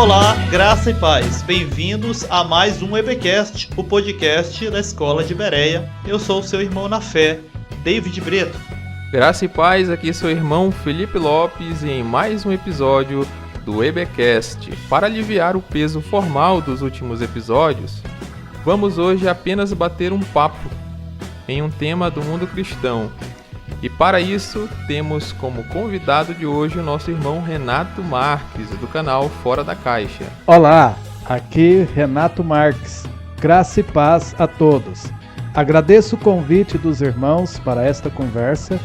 Olá, graça e paz. Bem-vindos a mais um EBcast, o podcast da Escola de Bereia. Eu sou o seu irmão na fé, David Brito. Graça e paz, aqui seu irmão Felipe Lopes e em mais um episódio do EBcast. Para aliviar o peso formal dos últimos episódios, vamos hoje apenas bater um papo em um tema do mundo cristão. E para isso, temos como convidado de hoje o nosso irmão Renato Marques, do canal Fora da Caixa. Olá, aqui Renato Marques. Graça e paz a todos. Agradeço o convite dos irmãos para esta conversa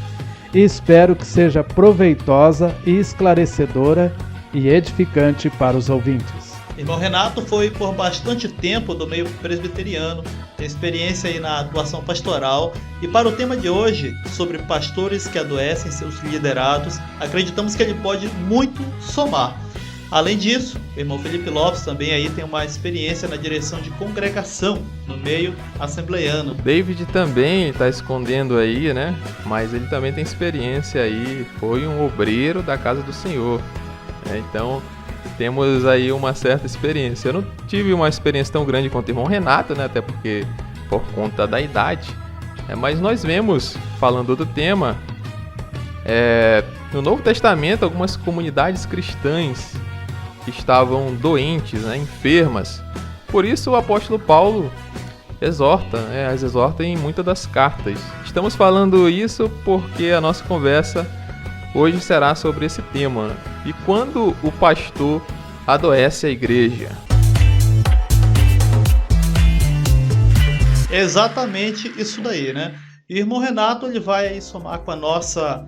e espero que seja proveitosa e esclarecedora e edificante para os ouvintes. Irmão Renato foi por bastante tempo do meio presbiteriano, tem experiência aí na atuação pastoral, e para o tema de hoje, sobre pastores que adoecem seus liderados, acreditamos que ele pode muito somar. Além disso, o irmão Felipe Lopes também aí tem uma experiência na direção de congregação no meio assembleiano. David também está escondendo aí, né? Mas ele também tem experiência aí, foi um obreiro da casa do Senhor, né? Então temos aí uma certa experiência. Eu não tive uma experiência tão grande quanto o irmão Renato, né? Até porque por conta da idade. Mas nós vemos, falando do tema, no Novo Testamento, algumas comunidades cristãs que estavam doentes, né? Enfermas. Por isso o apóstolo Paulo as exorta em muitas das cartas. Estamos falando isso porque a nossa conversa hoje será sobre esse tema, né? E quando o pastor adoece a igreja? Exatamente isso daí, né? E o irmão Renato ele vai aí somar com a nossa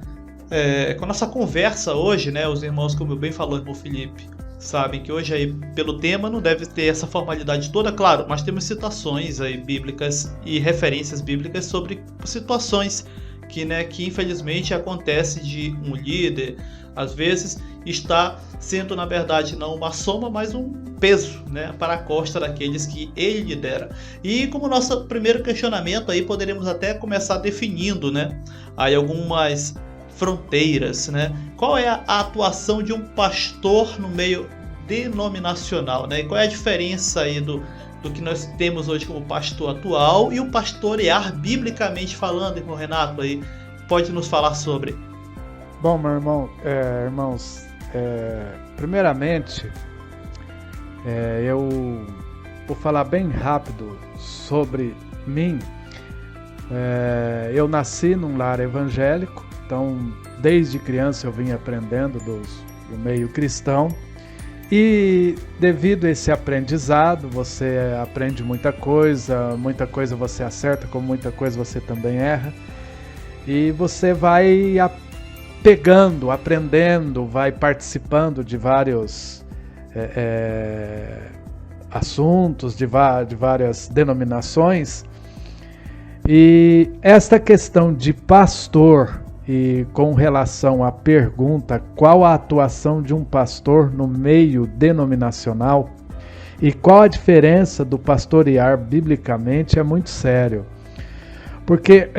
conversa hoje, né? Os irmãos, como bem falou o irmão Felipe, sabem que hoje aí pelo tema não deve ter essa formalidade toda, claro, mas temos citações aí bíblicas e referências bíblicas sobre situações que infelizmente acontece de um líder, às vezes, está sendo, na verdade, não uma soma, mas um peso, né, para a costa daqueles que ele lidera. E como nosso primeiro questionamento, aí poderemos até começar definindo, né, aí algumas fronteiras, né? Qual é a atuação de um pastor no meio denominacional, né? E qual é a diferença aí do que nós temos hoje como pastor atual e o pastorear biblicamente falando, irmão Renato, aí pode nos falar sobre? Bom, meu irmão, irmãos, primeiramente, eu vou falar bem rápido sobre mim. Eu nasci num lar evangélico, então desde criança eu vim aprendendo do meio cristão. E devido a esse aprendizado, você aprende muita coisa você acerta, como muita coisa você também erra. E você vai pegando, aprendendo, vai participando de vários assuntos, de várias denominações. E esta questão de pastor, e com relação à pergunta qual a atuação de um pastor no meio denominacional e qual a diferença do pastorear biblicamente, é muito sério. Porque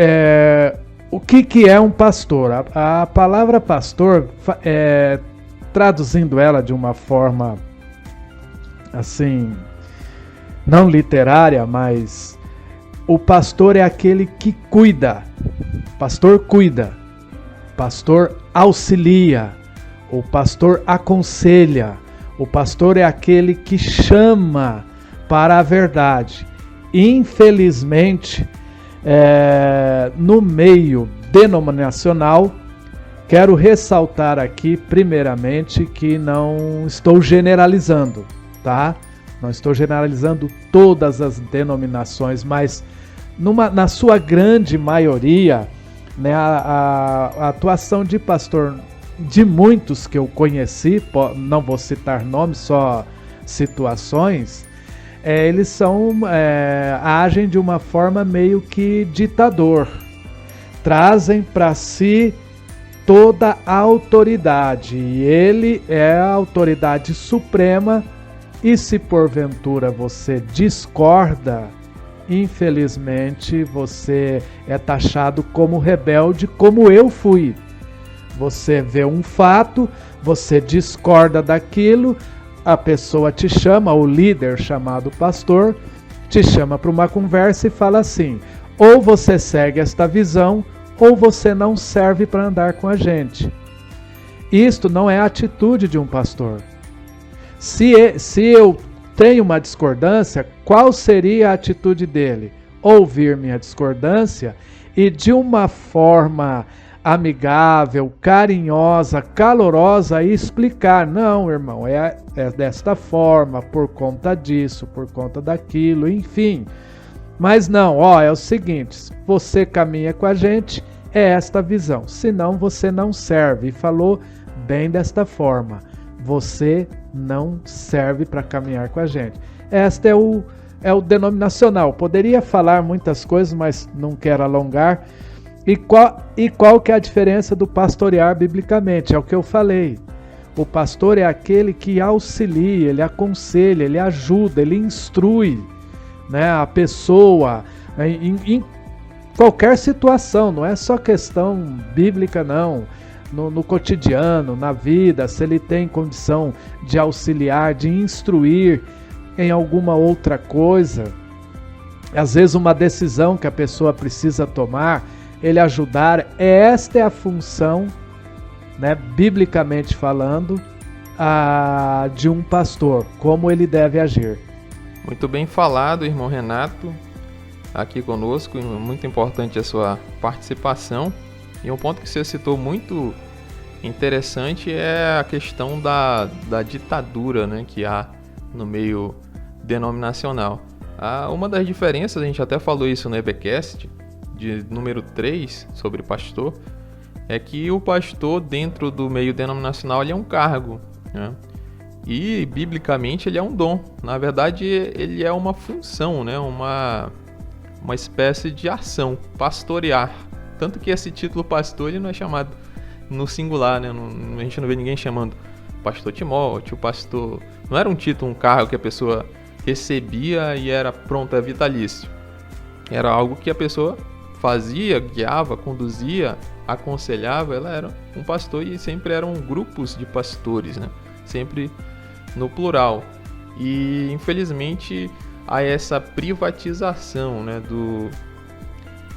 o que é um pastor? A palavra pastor, traduzindo ela de uma forma assim, não literária, mas o pastor é aquele que cuida. Pastor cuida. Pastor auxilia, o pastor aconselha, o pastor é aquele que chama para a verdade. Infelizmente, no meio denominacional, quero ressaltar aqui, primeiramente, que não estou generalizando, tá? Não estou generalizando todas as denominações, mas na sua grande maioria, né, a atuação de pastor de muitos que eu conheci, não vou citar nomes, só situações, eles agem de uma forma meio que ditador, trazem para si toda a autoridade, e ele é a autoridade suprema, e se porventura você discorda, infelizmente você é taxado como rebelde, como eu fui. Você vê um fato, você discorda daquilo, a pessoa te chama, o líder chamado pastor, te chama para uma conversa e fala assim: ou você segue esta visão, ou você não serve para andar com a gente. Isto não é a atitude de um pastor. Se eu tenho uma discordância, qual seria a atitude dele? Ouvir minha discordância e de uma forma amigável, carinhosa, calorosa explicar: não, irmão, é desta forma, por conta disso, por conta daquilo, enfim. Mas não, é o seguinte: você caminha com a gente, é esta visão, senão você não serve. E falou bem desta forma: você não serve para caminhar com a gente. Este é o denominacional. Poderia falar muitas coisas, mas não quero alongar. E qual que é a diferença do pastorear biblicamente? É o que eu falei. O pastor é aquele que auxilia, ele aconselha, ele ajuda, ele instrui, né, a pessoa em qualquer situação. Não é só questão bíblica, não. No cotidiano, na vida, se ele tem condição de auxiliar, de instruir em alguma outra coisa, às vezes uma decisão que a pessoa precisa tomar, ele ajudar. Esta é a função, né, biblicamente falando, de um pastor, como ele deve agir. Muito bem falado, irmão Renato, aqui conosco. Muito importante a sua participação. E um ponto que você citou muito interessante é a questão da ditadura, né, que há no meio denominacional. Uma das diferenças, a gente até falou isso no EBcast, de número 3, sobre pastor, é que o pastor dentro do meio denominacional ele é um cargo, né? E biblicamente ele é um dom. Na verdade, ele é uma função, né? Uma espécie de ação, pastorear. Tanto que esse título pastor ele não é chamado no singular, né? A gente não vê ninguém chamando pastor Timóteo, pastor. Não era um título, um cargo que a pessoa recebia e era pronto, é vitalício. Era algo que a pessoa fazia, guiava, conduzia, aconselhava. Ela era um pastor e sempre eram grupos de pastores, né? Sempre no plural. E infelizmente há essa privatização, né,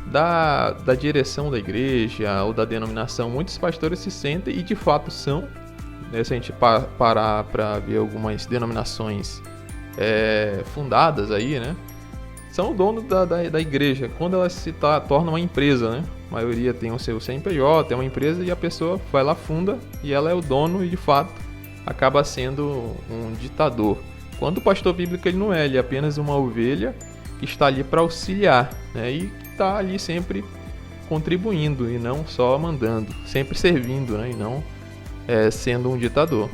da direção da igreja ou da denominação. Muitos pastores se sentem, e de fato são, né, se a gente parar para ver algumas denominações fundadas aí, né, são o dono da igreja, quando ela se torna uma empresa, né? A maioria tem o seu CNPJ, é uma empresa, e a pessoa vai lá, funda, e ela é o dono, e de fato acaba sendo um ditador. Quando o pastor bíblico ele não é, ele é apenas uma ovelha que está ali para auxiliar, né? E está ali sempre contribuindo e não só mandando, sempre servindo, né? E não sendo um ditador.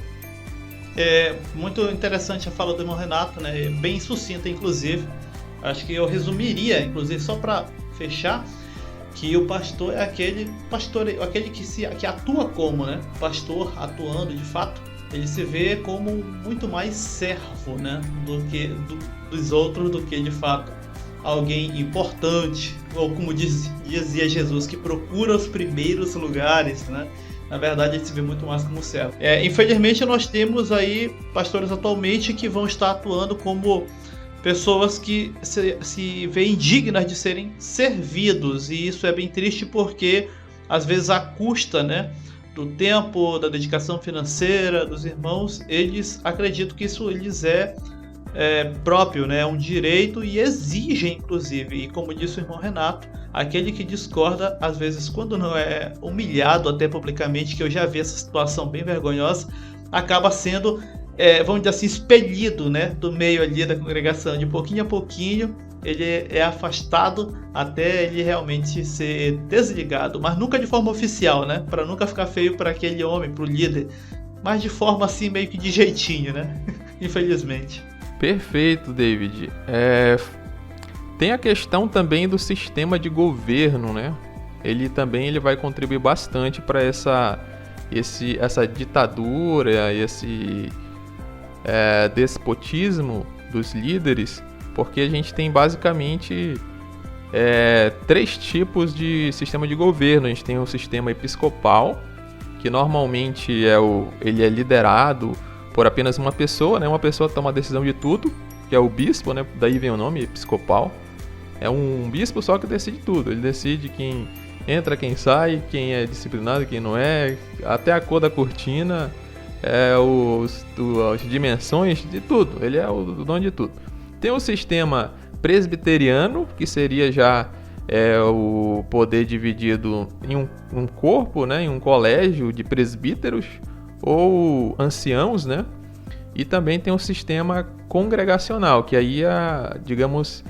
É muito interessante a fala do irmão Renato, né? Bem sucinta, inclusive. Acho que eu resumiria, inclusive, só para fechar, que o pastor é aquele que atua como, né? Pastor atuando de fato, ele se vê como muito mais servo, né, dos outros, do que de fato alguém importante, ou como dizia Jesus, que procura os primeiros lugares, né? Na verdade, ele se vê muito mais como servo. Infelizmente, nós temos aí pastores atualmente que vão estar atuando como pessoas que se veem dignas de serem servidos, e isso é bem triste, porque às vezes à custa, né, do tempo, da dedicação financeira dos irmãos, eles acreditam que isso lhes é próprio, né, é um direito, e exigem, inclusive, e como disse o irmão Renato, aquele que discorda, às vezes, quando não é humilhado até publicamente, que eu já vi essa situação bem vergonhosa, acaba sendo, vamos dizer assim, expelido, né, do meio ali da congregação. De pouquinho a pouquinho ele é afastado até ele realmente ser desligado, mas nunca de forma oficial, né, para nunca ficar feio para aquele homem, para o líder, mas de forma assim meio que de jeitinho, né, infelizmente. Perfeito, David. Tem a questão também do sistema de governo, né? Ele vai contribuir bastante para essa ditadura, esse despotismo dos líderes, porque a gente tem basicamente 3 tipos de sistema de governo. A gente tem o sistema episcopal, que normalmente ele é liderado por apenas uma pessoa, né? Uma pessoa toma a decisão de tudo, que é o bispo, né? Daí vem o nome episcopal. É um bispo só que decide tudo. Ele decide quem entra, quem sai, quem é disciplinado, quem não é, até a cor da cortina, as dimensões de tudo. Ele é o dono de tudo. Tem o sistema presbiteriano, que seria já o poder dividido em um corpo, né, em um colégio de presbíteros ou anciãos, né? E também tem o sistema congregacional, que aí digamos,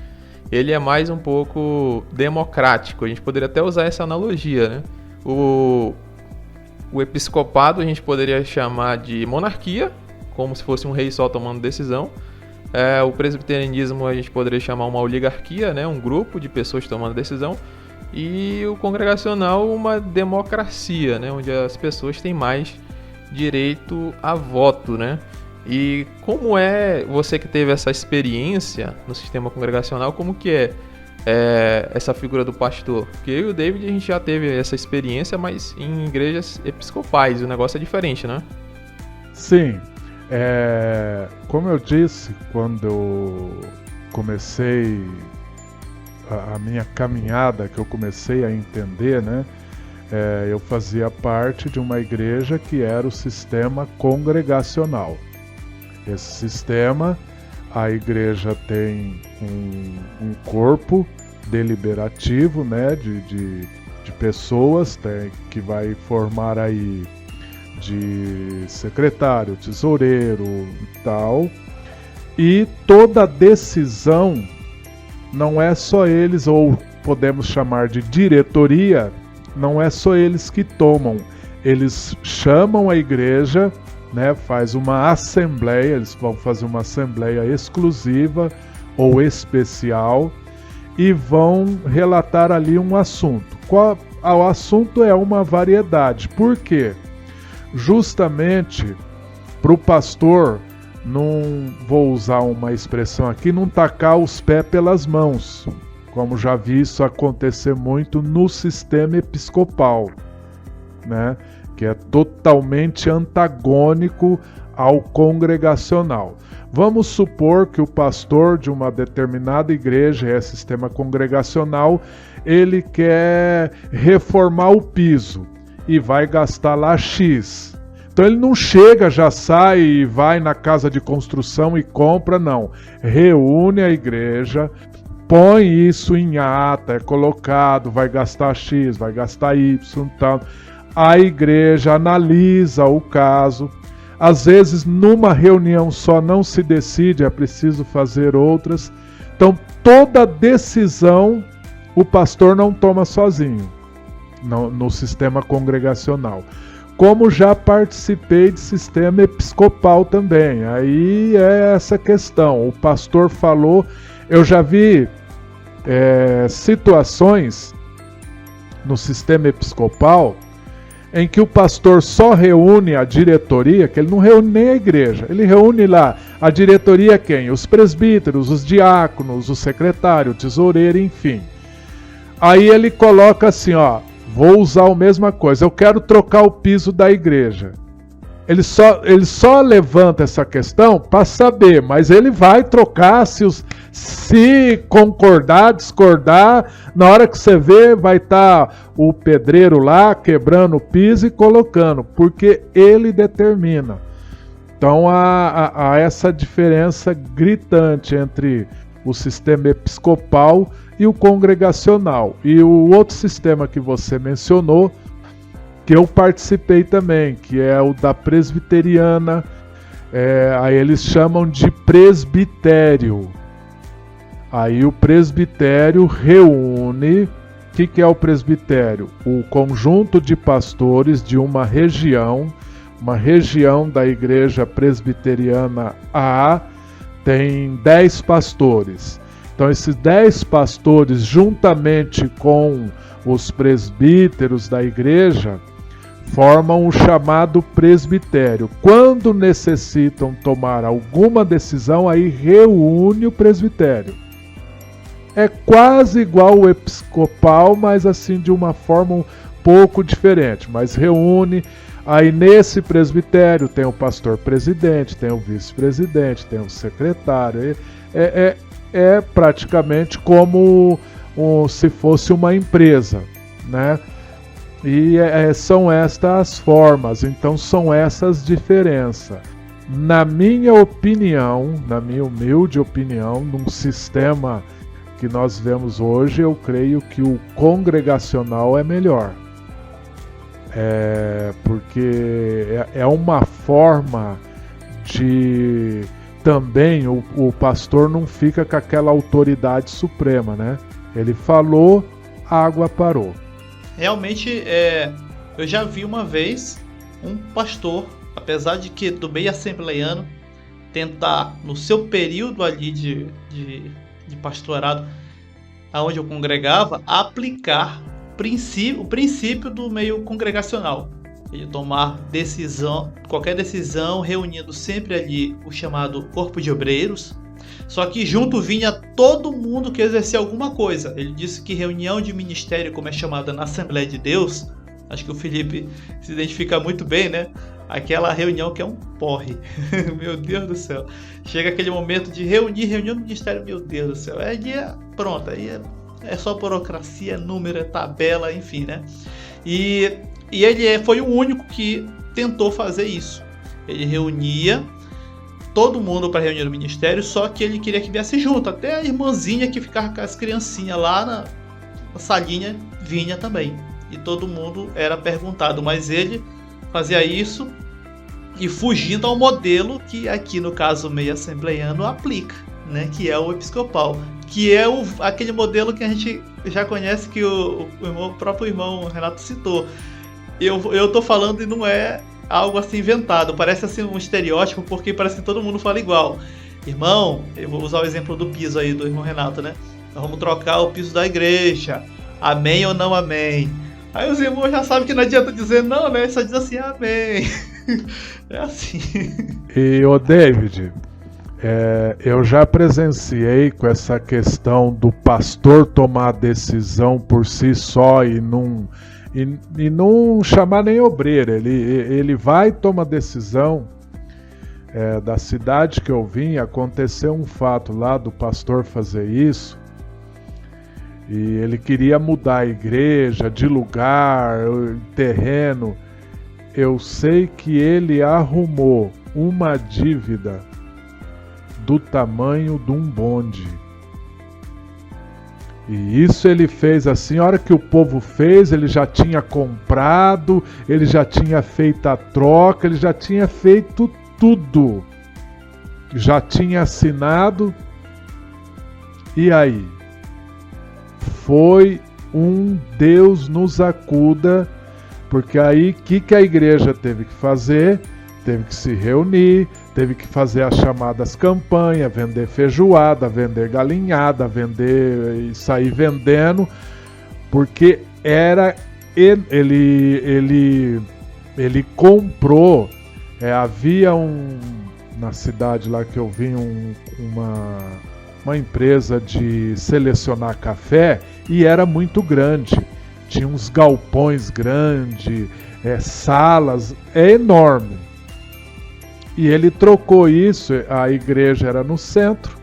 ele é mais um pouco democrático. A gente poderia até usar essa analogia, né? O episcopado a gente poderia chamar de monarquia, como se fosse um rei só tomando decisão. O presbiterianismo a gente poderia chamar uma oligarquia, né? Um grupo de pessoas tomando decisão. E o congregacional uma democracia, né? Onde as pessoas têm mais direito a voto, né? E como é você que teve essa experiência no sistema congregacional, como que é essa figura do pastor? Porque eu e o David a gente já teve essa experiência, mas em igrejas episcopais, o negócio é diferente, né? Sim, como eu disse, quando eu comecei a minha caminhada, que eu comecei a entender, né? Eu fazia parte de uma igreja que era o sistema congregacional. Esse sistema, a igreja tem um corpo deliberativo, né, de pessoas, que vai formar aí de secretário, tesoureiro e tal. E toda decisão não é só eles, ou podemos chamar de diretoria, não é só eles que tomam. Eles chamam a igreja, né, faz uma assembleia, eles vão fazer uma assembleia exclusiva ou especial e vão relatar ali um assunto. O assunto é uma variedade. Por quê? Justamente para o pastor, não vou usar uma expressão aqui, não tacar os pés pelas mãos, como já vi isso acontecer muito no sistema episcopal, né? Que é totalmente antagônico ao congregacional. Vamos supor que o pastor de uma determinada igreja, sistema congregacional, ele quer reformar o piso e vai gastar lá X. Então ele não chega, já sai e vai na casa de construção e compra, não. Reúne a igreja, põe isso em ata, é colocado, vai gastar X, vai gastar Y, tal. A igreja analisa o caso. Às vezes, numa reunião só não se decide, é preciso fazer outras. Então, toda decisão o pastor não toma sozinho no sistema congregacional. Como já participei de sistema episcopal também. Aí é essa questão. O pastor falou, eu já vi situações no sistema episcopal em que o pastor só reúne a diretoria, que ele não reúne nem a igreja, ele reúne lá a diretoria quem? Os presbíteros, os diáconos, o secretário, o tesoureiro, enfim. Aí ele coloca assim, ó, vou usar a mesma coisa, eu quero trocar o piso da igreja. Ele só levanta essa questão para saber, mas ele vai trocar se concordar, discordar, na hora que você vê vai estar o pedreiro lá quebrando o piso e colocando, porque ele determina. Então há essa diferença gritante entre o sistema episcopal e o congregacional. E o outro sistema que você mencionou, que eu participei também, que é o da presbiteriana, aí eles chamam de presbitério. Aí o presbitério reúne, o que é o presbitério? O conjunto de pastores de uma região da igreja presbiteriana A, tem 10 pastores. Então esses 10 pastores, juntamente com os presbíteros da igreja, formam o chamado presbitério. Quando necessitam tomar alguma decisão, aí reúne o presbitério. É quase igual o episcopal, mas assim de uma forma um pouco diferente. Mas reúne, Aí nesse presbitério tem o pastor presidente, tem o vice-presidente, tem o secretário. É praticamente como se fosse uma empresa, né? E são estas as formas, então são essas diferenças. Na minha opinião, na minha humilde opinião, num sistema que nós vemos hoje, eu creio que o congregacional é melhor. Porque é uma forma de também o pastor não fica com aquela autoridade suprema, né? Ele falou, a água parou. Realmente, eu já vi uma vez um pastor, apesar de que do meio assembleiano, tentar no seu período ali de pastorado, aonde eu congregava, aplicar o princípio do meio congregacional. Ele tomar decisão, qualquer decisão, reunindo sempre ali o chamado corpo de obreiros, só que junto vinha todo mundo que exercia alguma coisa. Ele disse que reunião de ministério, como é chamada na Assembleia de Deus, acho que o Felipe se identifica muito bem, né? Aquela reunião que é um porre. Meu Deus do céu. Chega aquele momento de reunião do ministério, meu Deus do céu. Pronto, aí é só burocracia, número, tabela, enfim, né? E ele foi o único que tentou fazer isso. Ele reunia todo mundo para reunir no ministério, só que ele queria que viesse junto. Até a irmãzinha que ficava com as criancinhas lá na salinha vinha também. E todo mundo era perguntado, mas ele fazia isso e fugindo ao modelo que aqui no caso meio assembleiano aplica, né? Que é o episcopal, que é aquele modelo que a gente já conhece, que o próprio irmão Renato citou. Eu tô falando e não é algo assim inventado, parece assim um estereótipo, porque parece que todo mundo fala igual. Irmão, eu vou usar o exemplo do piso aí do irmão Renato, né? Nós vamos trocar o piso da igreja, amém ou não amém? Aí os irmãos já sabem que não adianta dizer não, né? Só diz assim, amém. É assim. E ô David, eu já presenciei com essa questão do pastor tomar decisão por si só e não chamar nem obreiro. Ele vai tomar decisão. Da cidade que eu vim, aconteceu um fato lá do pastor fazer isso. E ele queria mudar a igreja de lugar, terreno. Eu sei que ele arrumou uma dívida do tamanho de um bonde. E isso ele fez assim, a hora que o povo fez, ele já tinha comprado, ele já tinha feito a troca, ele já tinha feito tudo. Já tinha assinado. E aí? Foi um Deus nos acuda, porque aí o que a igreja teve que fazer? Teve que se reunir, teve que fazer as chamadas campanhas, vender feijoada, vender galinhada, vender e sair vendendo, porque ele comprou, havia na cidade lá que eu vim uma empresa de selecionar café e era muito grande, tinha uns galpões grandes, salas, enorme. E ele trocou isso, a igreja era no centro,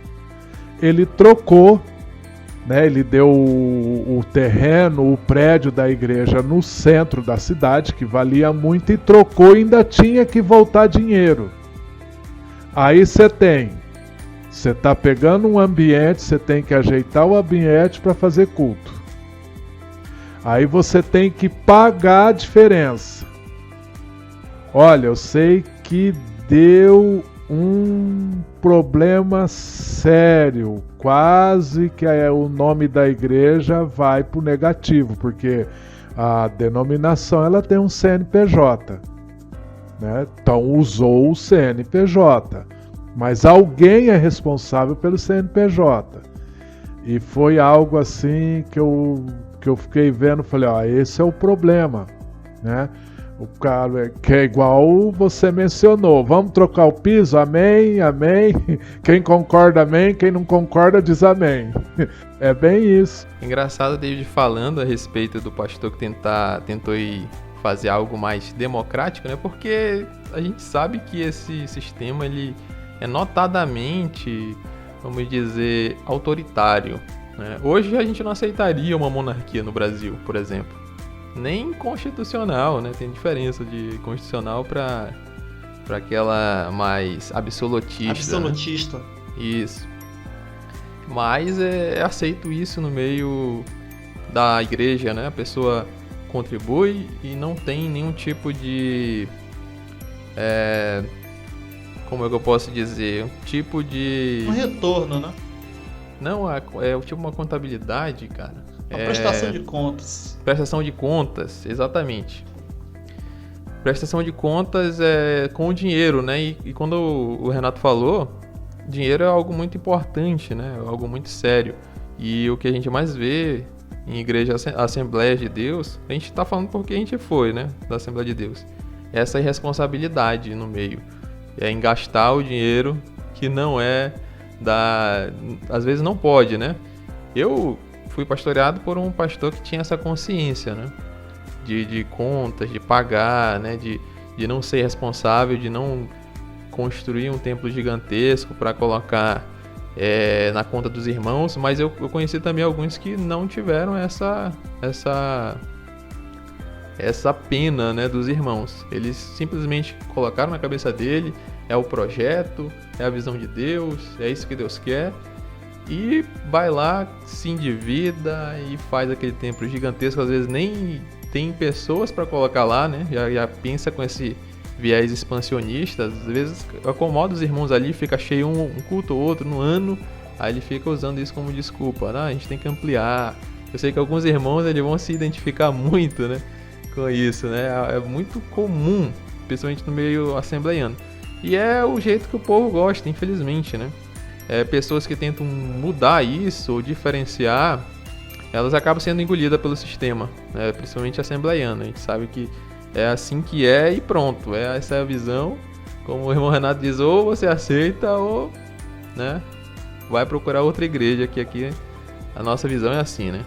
ele trocou, né, ele deu o terreno, o prédio da igreja no centro da cidade, que valia muito, e trocou e ainda tinha que voltar dinheiro. Aí você está pegando um ambiente, você tem que ajeitar o ambiente para fazer culto. Aí você tem que pagar a diferença. Olha, eu sei que deu um problema sério, quase que o nome da igreja vai para o negativo, porque a denominação ela tem um CNPJ, né? Então usou o CNPJ, mas alguém é responsável pelo CNPJ. E foi algo assim que eu fiquei vendo, falei, esse é o problema, né? O cara que é igual você mencionou, vamos trocar o piso, amém, amém, quem concorda amém, quem não concorda diz amém. É bem isso. Engraçado David falando a respeito do pastor que tentou ir fazer algo mais democrático, né? Porque a gente sabe que esse sistema ele é notadamente, vamos dizer, autoritário, né? Hoje a gente não aceitaria uma monarquia no Brasil, por exemplo. Nem constitucional, né? Tem diferença de constitucional para aquela mais absolutista. Absolutista. Né? Isso. Mas é aceito isso no meio da igreja, né? A pessoa contribui e não tem nenhum tipo de... como é que eu posso dizer? Um tipo de... Um retorno, né? Não, é tipo uma contabilidade, cara. Uma prestação de contas. Prestação de contas, exatamente. Prestação de contas com o dinheiro, né? E quando o Renato falou, dinheiro é algo muito importante, né? É algo muito sério. E o que a gente mais vê em igreja, Assembleia de Deus, a gente tá falando porque a gente foi, né? Da Assembleia de Deus. Essa irresponsabilidade no meio. É em gastar o dinheiro que não é às vezes não pode, né? Eu fui pastoreado por um pastor que tinha essa consciência, né? De contas, de pagar, né? De não ser responsável, de não construir um templo gigantesco para colocar na conta dos irmãos, mas eu conheci também alguns que não tiveram essa pena, né, dos irmãos. Eles simplesmente colocaram na cabeça dele, é o projeto, é a visão de Deus, é isso que Deus quer, e vai lá, se endivida e faz aquele templo gigantesco, às vezes nem tem pessoas para colocar lá, né? Já pensa com esse viés expansionista, às vezes acomoda os irmãos ali, fica cheio um culto ou outro no ano, aí ele fica usando isso como desculpa, a gente tem que ampliar. Eu sei que alguns irmãos eles vão se identificar muito, né, com isso, né? É muito comum, principalmente no meio assembleiano. E é o jeito que o povo gosta, infelizmente, né? Pessoas que tentam mudar isso ou diferenciar, elas acabam sendo engolidas pelo sistema, né? Principalmente assembleiano. A gente sabe que é assim que é e pronto. Essa é a visão. Como o irmão Renato diz, ou você aceita ou, né, vai procurar outra igreja, que aqui a nossa visão é assim, né?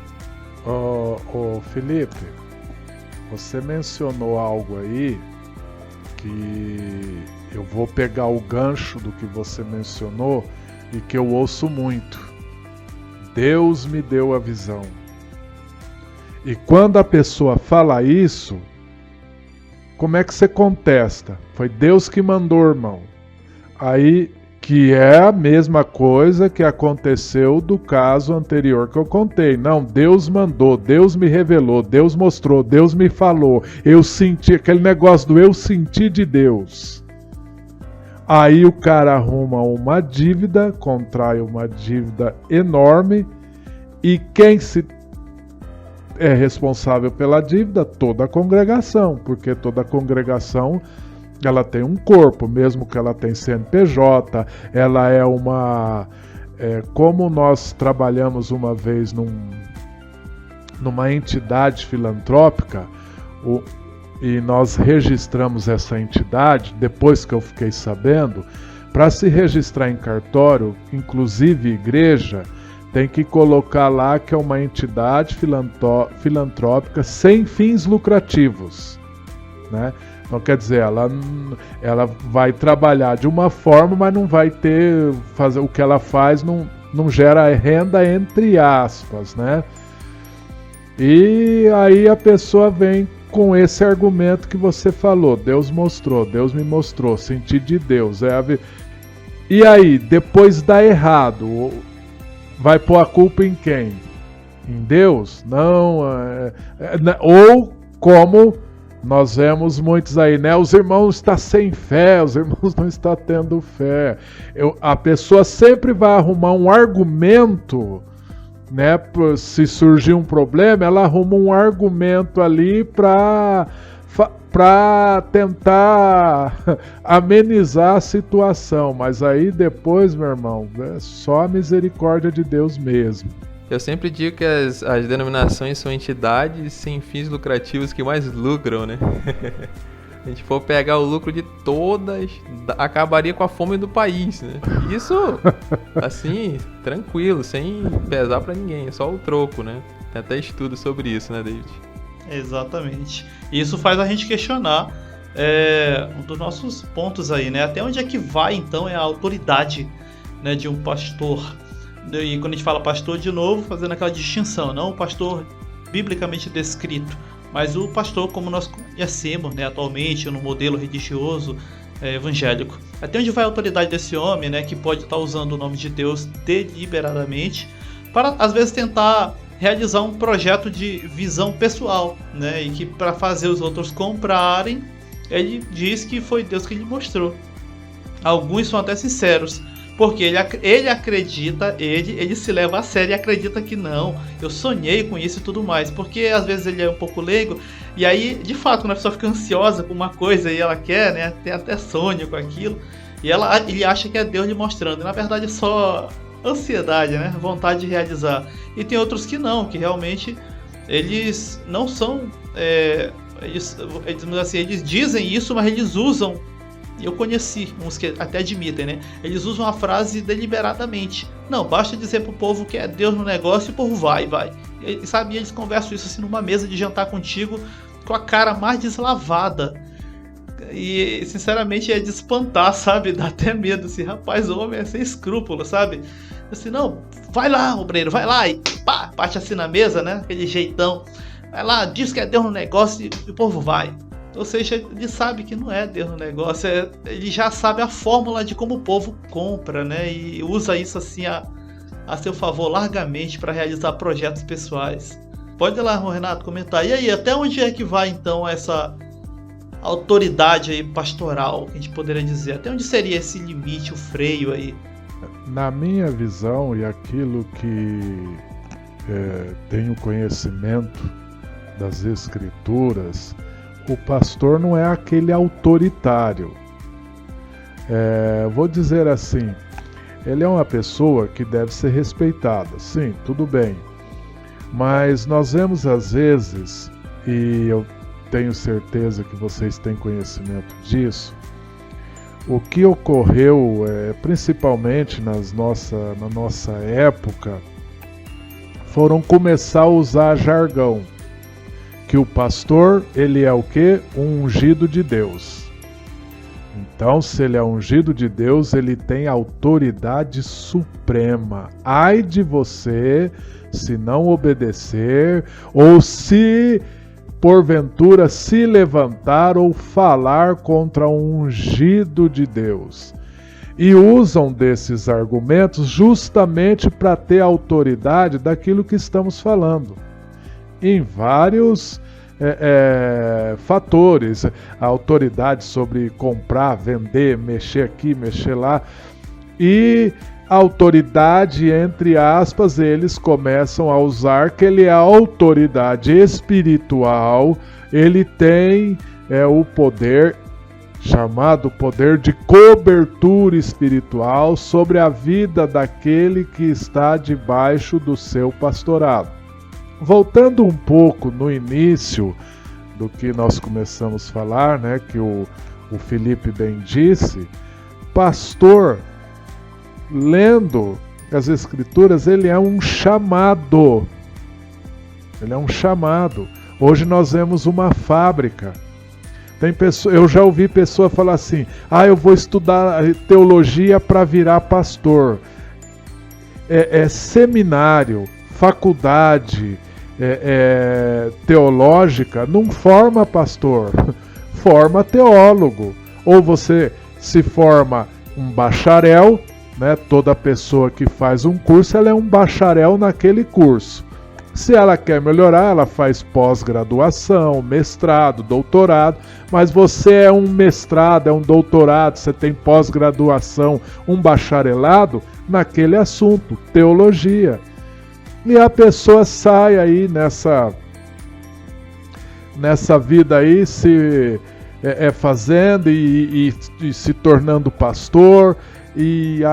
Ô Felipe, você mencionou algo aí que eu vou pegar o gancho do que você mencionou e que eu ouço muito. Deus me deu a visão. E quando a pessoa fala isso, como é que você contesta? Foi Deus que mandou, irmão. Aí, que é a mesma coisa que aconteceu do caso anterior que eu contei. Não, Deus mandou, Deus me revelou, Deus mostrou, Deus me falou. Eu senti, aquele negócio do eu senti de Deus. Aí o cara arruma uma dívida, contrai uma dívida enorme, e quem é responsável pela dívida? Toda a congregação, porque toda a congregação ela tem um corpo, mesmo que ela tem CNPJ, ela é uma... como nós trabalhamos uma vez numa entidade filantrópica, e nós registramos essa entidade, depois que eu fiquei sabendo, para se registrar em cartório, inclusive igreja, tem que colocar lá que é uma entidade filantrópica sem fins lucrativos, né? Então, quer dizer, ela vai trabalhar de uma forma, mas não vai fazer o que ela faz, não gera renda, entre aspas, né? E aí a pessoa vem com esse argumento que você falou, Deus mostrou, Deus me mostrou, senti de Deus. E aí, depois dá errado, vai pôr a culpa em quem? Em Deus? Não, ou como nós vemos muitos aí, né? Os irmãos estão sem fé, os irmãos não estão tendo fé. A pessoa sempre vai arrumar um argumento, né? Se surgir um problema, ela arruma um argumento ali para tentar amenizar a situação. Mas aí depois, meu irmão, é só a misericórdia de Deus mesmo. Eu sempre digo que as denominações são entidades sem fins lucrativos que mais lucram, né? Se a gente for pegar o lucro de todas, acabaria com a fome do país, né? Isso, assim, tranquilo, sem pesar pra ninguém, é só o troco, né? Tem até estudo sobre isso, né, David? Exatamente. Isso faz a gente questionar um dos nossos pontos aí, né? Até onde é que vai, então, a autoridade, né, de um pastor? E quando a gente fala pastor, de novo, fazendo aquela distinção, não o pastor biblicamente descrito, mas o pastor como nós conhecemos, né, atualmente no modelo religioso evangélico. Até onde vai a autoridade desse homem, né, que pode estar usando o nome de Deus deliberadamente para, às vezes, tentar realizar um projeto de visão pessoal, né, e que para fazer os outros comprarem, ele diz que foi Deus que lhe mostrou. Alguns são até sinceros, porque ele acredita, ele se leva a sério e acredita que não, eu sonhei com isso e tudo mais, porque às vezes ele é um pouco leigo, e aí, de fato, quando a pessoa fica ansiosa com uma coisa e ela quer, né, tem até sonho com aquilo, e ele acha que é Deus lhe mostrando, e na verdade é só ansiedade, né, vontade de realizar. E tem outros que não, que realmente eles não são, eles dizem isso, mas eles usam. Eu conheci uns que até admitem, né? Eles usam a frase deliberadamente. Não, basta dizer pro povo que é Deus no negócio e o povo vai. E, sabe, eles conversam isso assim numa mesa de jantar contigo com a cara mais deslavada. E, sinceramente, é de espantar, sabe? Dá até medo, assim, rapaz, o homem é sem escrúpulo, sabe? Assim, não, vai lá, obreiro, vai lá e pá, bate assim na mesa, né? Aquele jeitão. Vai lá, diz que é Deus no negócio e o povo vai. Ou seja, ele sabe que não é Deus no negócio, ele já sabe a fórmula de como o povo compra, né? E usa isso assim a seu favor largamente para realizar projetos pessoais. Pode ir lá, Renato, comentar. E aí, até onde é que vai então essa autoridade aí pastoral, que a gente poderia dizer? Até onde seria esse limite, o freio aí? Na minha visão e aquilo que tenho conhecimento das Escrituras, o pastor não é aquele autoritário. Vou dizer assim, ele é uma pessoa que deve ser respeitada, sim, tudo bem. Mas nós vemos às vezes, e eu tenho certeza que vocês têm conhecimento disso, o que ocorreu, principalmente na nossa época, foram começar a usar jargão. Que o pastor, ele é o quê? Um ungido de Deus. Então, se ele é ungido de Deus, ele tem autoridade suprema. Ai de você, se não obedecer, ou se, porventura, se levantar ou falar contra um ungido de Deus. E usam desses argumentos justamente para ter autoridade daquilo que estamos falando. Em vários fatores, a autoridade sobre comprar, vender, mexer aqui, mexer lá, e a autoridade, entre aspas, eles começam a usar que ele é a autoridade espiritual, ele tem o poder, chamado poder de cobertura espiritual sobre a vida daquele que está debaixo do seu pastorado. Voltando um pouco no início do que nós começamos a falar, né, que o Felipe bem disse, pastor, lendo as Escrituras, ele é um chamado. Ele é um chamado. Hoje nós vemos uma fábrica. Eu já ouvi pessoa falar assim, eu vou estudar teologia para virar pastor. Seminário, faculdade, teológica não forma pastor, forma teólogo. Ou você se forma um bacharel, né? Toda pessoa que faz um curso, ela é um bacharel naquele curso. Se ela quer melhorar, ela faz pós-graduação, mestrado, doutorado, mas você é um mestrado, é um doutorado, você tem pós-graduação, um bacharelado naquele assunto, teologia. E a pessoa sai aí nessa vida aí, se fazendo e se tornando pastor, e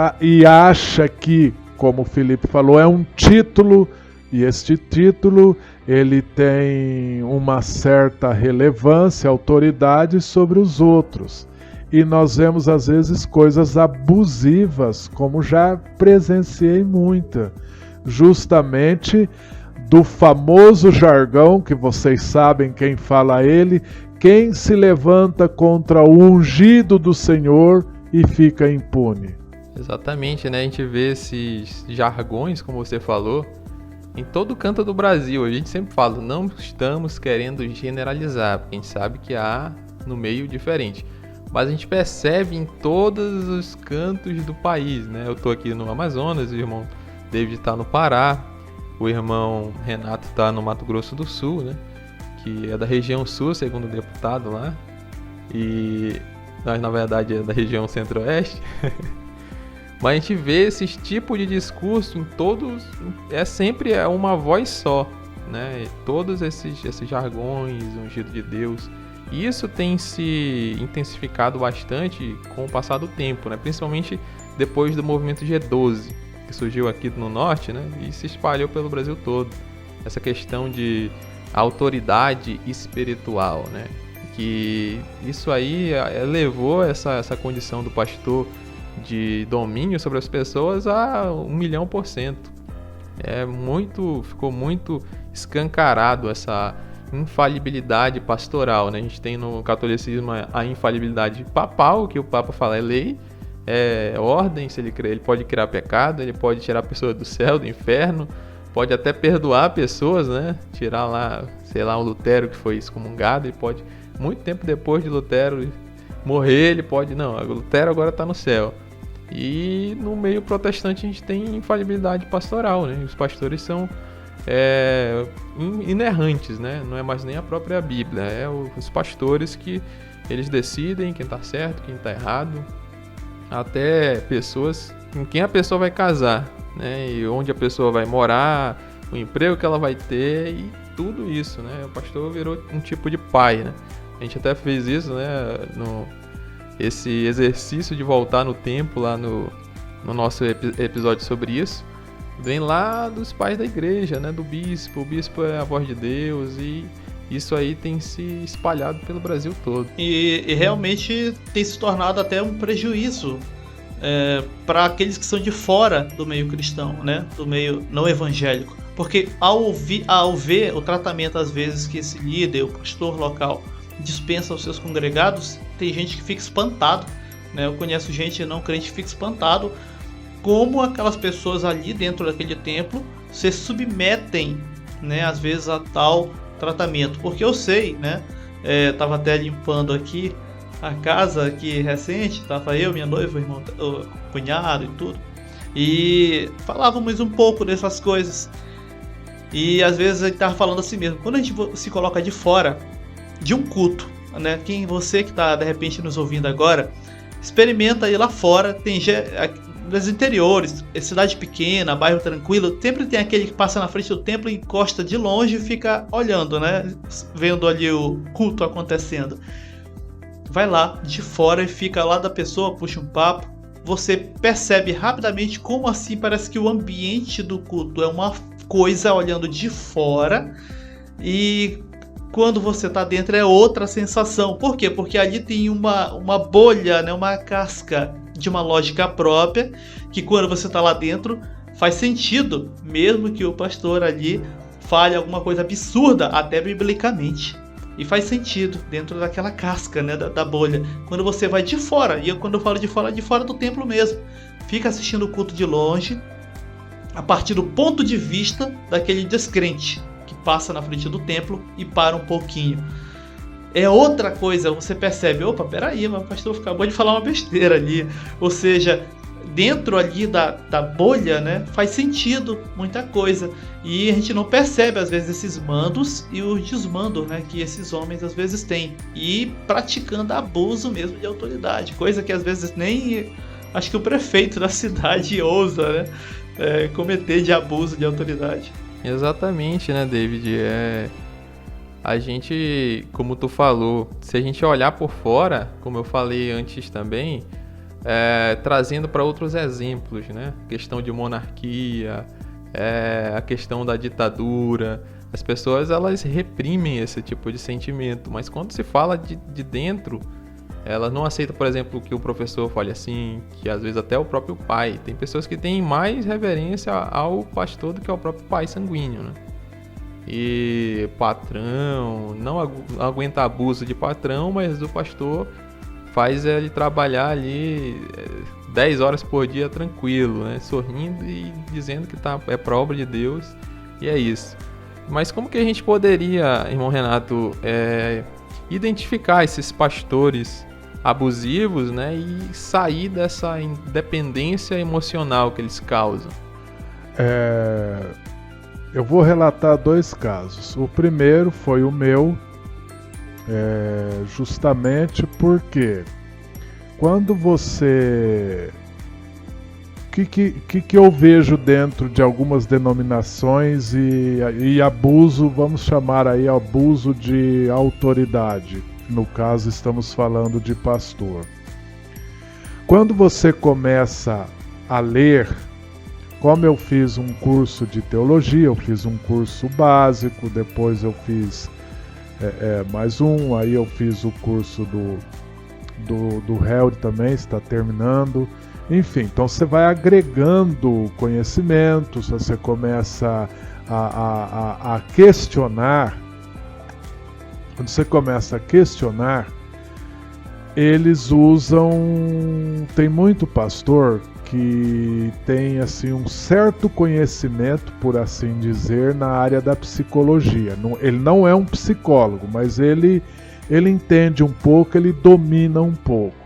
acha que, como o Felipe falou, é um título, e este título ele tem uma certa relevância, autoridade sobre os outros. E nós vemos às vezes coisas abusivas, como já presenciei muita, justamente do famoso jargão, que vocês sabem quem fala ele, quem se levanta contra o ungido do Senhor e fica impune. Exatamente, né? A gente vê esses jargões, como você falou, em todo canto do Brasil. A gente sempre fala, não estamos querendo generalizar, porque a gente sabe que há no meio diferente. Mas a gente percebe em todos os cantos do país, né? Eu estou aqui no Amazonas, o irmão David está no Pará, o irmão Renato está no Mato Grosso do Sul, né? Que é da região sul, segundo o deputado lá. E nós, na verdade, é da região centro-oeste. Mas a gente vê esses tipos de discurso em todos, sempre uma voz só, né? E todos esses jargões, ungido de Deus. E isso tem se intensificado bastante com o passar do tempo, né? Principalmente depois do movimento G12, que surgiu aqui no norte, né? E se espalhou pelo Brasil todo. Essa questão de autoridade espiritual, né? Que isso aí levou essa condição do pastor de domínio sobre as pessoas a 1.000.000%. Ficou muito escancarado essa infalibilidade pastoral, né? A gente tem no catolicismo a infalibilidade papal, que o Papa fala é lei, é ordem, se ele pode criar pecado, ele pode tirar a pessoa do céu, do inferno, pode até perdoar pessoas, né? Tirar lá, sei lá, o Lutero que foi excomungado, ele pode, muito tempo depois de Lutero morrer, ele pode, não, o Lutero agora está no céu. E no meio protestante a gente tem infalibilidade pastoral, né? Os pastores são inerrantes, né? Não é mais nem a própria Bíblia, os pastores que eles decidem quem está certo, quem está errado, até pessoas com quem a pessoa vai casar, né? E onde a pessoa vai morar, o emprego que ela vai ter e tudo isso, né? O pastor virou um tipo de pai, né? A gente até fez isso, né? Esse exercício de voltar no tempo lá no nosso episódio sobre isso. Vem lá dos pais da igreja, né? Do bispo. O bispo é a voz de Deus e isso aí tem se espalhado pelo Brasil todo. E realmente tem se tornado até um prejuízo para aqueles que são de fora do meio cristão, né? Do meio não evangélico. Porque ao ver o tratamento às vezes que esse líder, o pastor local, dispensa aos seus congregados, tem gente que fica espantado, né? Eu conheço gente não crente que fica espantado como aquelas pessoas ali dentro daquele templo se submetem, né, às vezes a tal tratamento. Porque eu sei, né, tava até limpando aqui a casa aqui recente, tava eu, minha noiva, irmão, o cunhado e tudo, e falávamos um pouco dessas coisas. E às vezes a gente tava falando assim mesmo, quando a gente se coloca de fora de um culto, né, você que está de repente nos ouvindo agora, experimenta ir lá fora, tem nos interiores, cidade pequena, bairro tranquilo, sempre tem aquele que passa na frente do templo e encosta de longe e fica olhando, né, vendo ali o culto acontecendo. Vai lá de fora e fica lá da pessoa, puxa um papo, você percebe rapidamente como assim parece que o ambiente do culto é uma coisa olhando de fora e quando você está dentro é outra sensação. Por quê? Porque ali tem uma bolha, né, uma casca de uma lógica própria, que quando você está lá dentro faz sentido, mesmo que o pastor ali fale alguma coisa absurda, até biblicamente. E faz sentido dentro daquela casca, né, da bolha. Quando você vai de fora, e quando eu falo de fora do templo mesmo, fica assistindo o culto de longe, a partir do ponto de vista daquele descrente que passa na frente do templo e para um pouquinho. É outra coisa, você percebe, opa, peraí, mas o pastor acabou de falar uma besteira ali. Ou seja, dentro ali da bolha, né, faz sentido muita coisa. E a gente não percebe, às vezes, esses mandos e o desmando, né, que esses homens, às vezes, têm. E praticando abuso mesmo de autoridade. Coisa que, às vezes, nem acho que o prefeito da cidade ousa, né, cometer de abuso de autoridade. Exatamente, né, David? A gente, como tu falou, se a gente olhar por fora, como eu falei antes também, trazendo para outros exemplos, né? A questão de monarquia, a questão da ditadura, as pessoas elas reprimem esse tipo de sentimento, mas quando se fala de dentro, elas não aceitam, por exemplo, que o professor fale assim, que às vezes até o próprio pai. Tem pessoas que têm mais reverência ao pastor do que ao próprio pai sanguíneo, né? e patrão, não aguenta abuso de patrão, mas o pastor faz ele trabalhar ali 10 horas por dia tranquilo, né? Sorrindo e dizendo que é pra obra de Deus, e é isso. Mas como que a gente poderia, irmão Renato, identificar esses pastores abusivos, né, e sair dessa independência emocional que eles causam? Eu vou relatar 2 casos. O primeiro foi o meu, justamente porque quando você... O que eu vejo dentro de algumas denominações e abuso, vamos chamar aí abuso de autoridade. No caso, estamos falando de pastor. Quando você começa a ler, como eu fiz um curso de teologia, eu fiz um curso básico, depois eu fiz mais um, aí eu fiz o curso do Held também, está terminando. Enfim, então você vai agregando conhecimentos, você começa a questionar. Quando você começa a questionar, eles usam... Tem muito pastor que tem assim, um certo conhecimento, por assim dizer, na área da psicologia. Ele não é um psicólogo, mas ele entende um pouco, ele domina um pouco.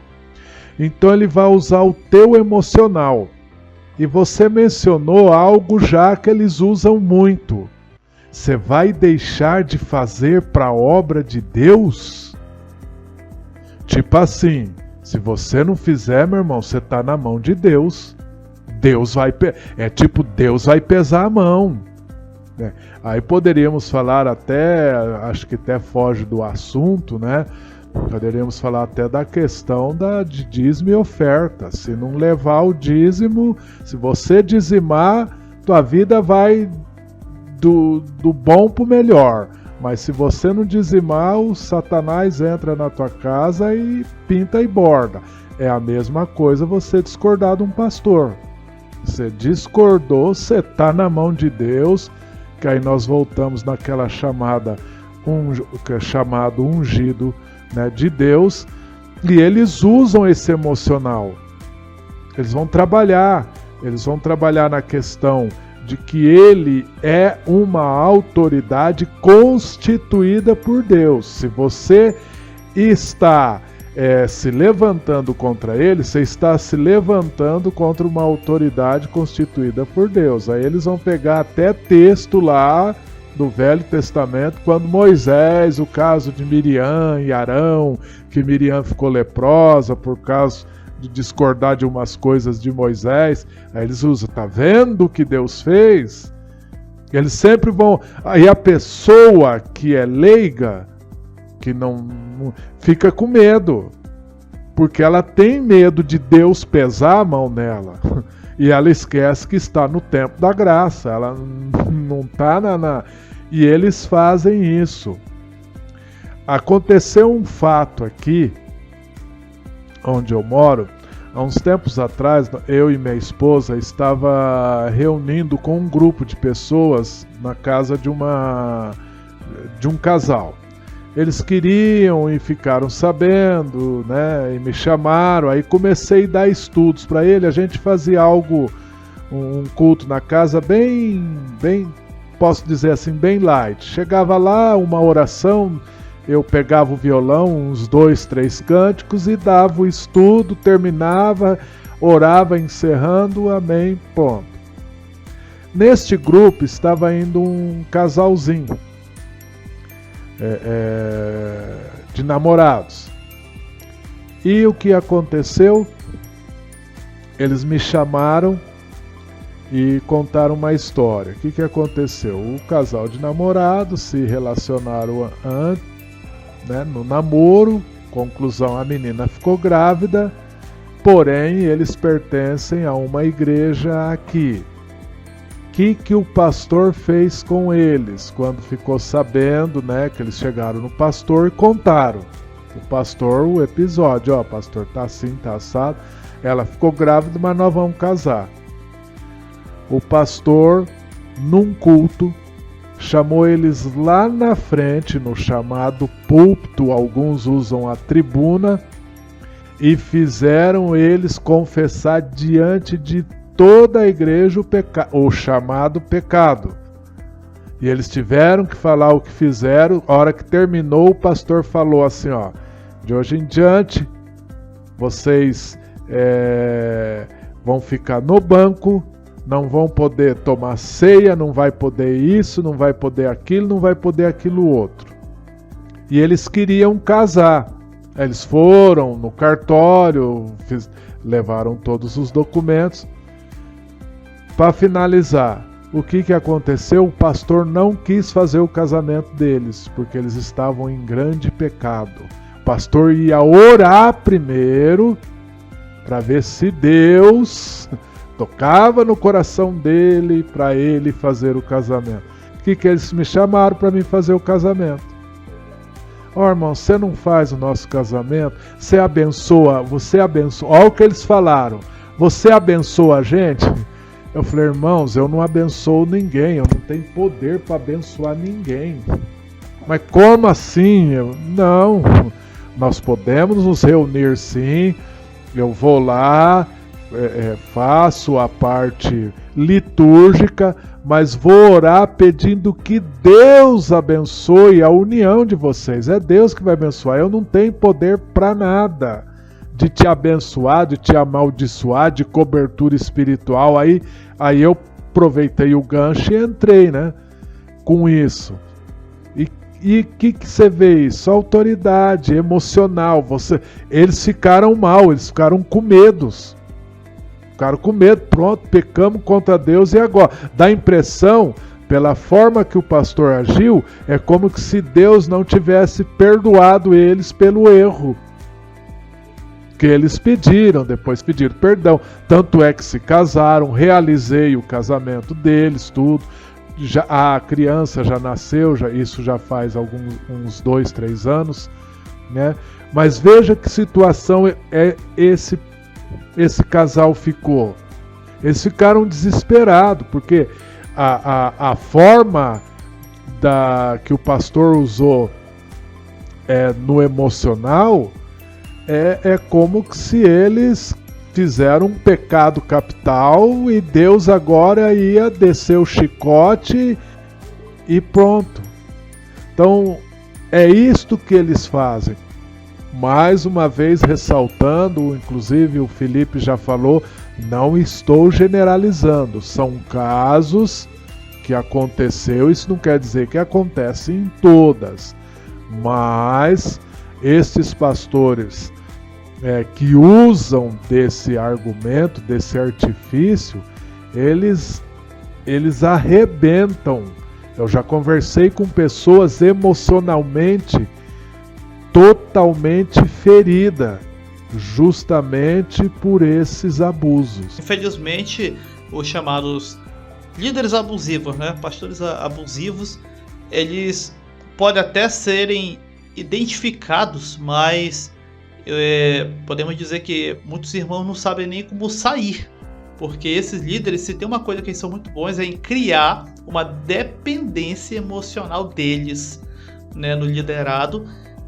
Então ele vai usar o teu emocional. E você mencionou algo já que eles usam muito. Você vai deixar de fazer para a obra de Deus? Tipo assim, se você não fizer, meu irmão, você está na mão de Deus. Deus vai pesar a mão. Aí poderíamos falar até, acho que até foge do assunto, né? Poderíamos falar até da questão de dízimo e oferta. Se não levar o dízimo, se você dizimar, tua vida vai do bom para o melhor. Mas se você não dizimar, o Satanás entra na tua casa e pinta e borda. É a mesma coisa você discordar de um pastor. Você discordou, você está na mão de Deus, que aí nós voltamos naquela chamado ungido, né, de Deus, e eles usam esse emocional. Eles vão trabalhar na questão de que ele é uma autoridade constituída por Deus. Se você está se levantando contra ele, você está se levantando contra uma autoridade constituída por Deus. Aí eles vão pegar até texto lá do Velho Testamento, quando Moisés, o caso de Miriam e Arão, que Miriam ficou leprosa por causa de discordar de umas coisas de Moisés, aí eles usam, tá vendo o que Deus fez? Eles sempre vão... Aí a pessoa que é leiga, que não fica com medo, porque ela tem medo de Deus pesar a mão nela. E ela esquece que está no tempo da graça, ela não está E eles fazem isso. Aconteceu um fato aqui, onde eu moro, há uns tempos atrás, eu e minha esposa estava reunindo com um grupo de pessoas na casa de um casal. Eles queriam e ficaram sabendo, né, e me chamaram, aí comecei a dar estudos para ele. A gente fazia um culto na casa bem, posso dizer assim, bem light. Chegava lá, uma oração, eu pegava o violão, uns 2, 3 cânticos e dava o estudo, terminava, orava encerrando, amém, ponto. Neste grupo estava indo um casalzinho de namorados. E o que aconteceu? Eles me chamaram e contaram uma história. O que aconteceu? O casal de namorados se relacionaram né, no namoro, conclusão, a menina ficou grávida, porém eles pertencem a uma igreja aqui. O que o pastor fez com eles quando ficou sabendo, né, que eles chegaram no pastor e contaram o pastor o episódio, ó, pastor, tá assim, tá assado, ela ficou grávida, mas nós vamos casar. O pastor, num culto, chamou eles lá na frente, no chamado púlpito, alguns usam a tribuna, e fizeram eles confessar diante de toda a igreja o chamado pecado. E eles tiveram que falar o que fizeram. A hora que terminou, o pastor falou assim, ó, de hoje em diante, vocês vão ficar no banco, não vão poder tomar ceia, não vai poder isso, não vai poder aquilo, não vai poder aquilo outro. E eles queriam casar. Eles foram no cartório, levaram todos os documentos. Para finalizar, o que aconteceu? O pastor não quis fazer o casamento deles, porque eles estavam em grande pecado. O pastor ia orar primeiro, para ver se Deus tocava no coração dele, para ele fazer o casamento. O que eles me chamaram para mim fazer o casamento? Irmão, você não faz o nosso casamento, você abençoa. Olha o que eles falaram. Você abençoa a gente? Eu falei, irmãos, eu não abençoo ninguém, eu não tenho poder para abençoar ninguém. Mas como assim? Não, nós podemos nos reunir sim, eu vou lá, faço a parte litúrgica, mas vou orar pedindo que Deus abençoe a união de vocês. É Deus que vai abençoar, eu não tenho poder para nada. De te abençoar, de te amaldiçoar, de cobertura espiritual. Aí eu aproveitei o gancho e entrei, né? Com isso. E que você vê isso? Autoridade emocional. Eles ficaram mal, eles ficaram com medos. Ficaram com medo, pronto, pecamos contra Deus e agora? Dá a impressão, pela forma que o pastor agiu, é como que se Deus não tivesse perdoado eles pelo erro que eles pediram, depois pediram perdão. Tanto é que se casaram, realizei o casamento deles, tudo. A criança já nasceu, isso já faz uns 2, 3 anos, né? Mas veja que situação esse casal ficou. Eles ficaram desesperados, porque a forma que o pastor usou no emocional é como se eles fizeram um pecado capital e Deus agora ia descer o chicote e pronto. Então, é isto que eles fazem. Mais uma vez ressaltando, inclusive o Felipe já falou, não estou generalizando, são casos que aconteceu, isso não quer dizer que acontece em todas, mas esses pastores que usam desse argumento, desse artifício, eles arrebentam. Eu já conversei com pessoas emocionalmente totalmente ferida, justamente por esses abusos. Infelizmente, os chamados líderes abusivos, né, pastores abusivos, eles podem até serem identificados, mas podemos dizer que muitos irmãos não sabem nem como sair, porque esses líderes, se tem uma coisa que eles são muito bons, é em criar uma dependência emocional deles, né, no liderado.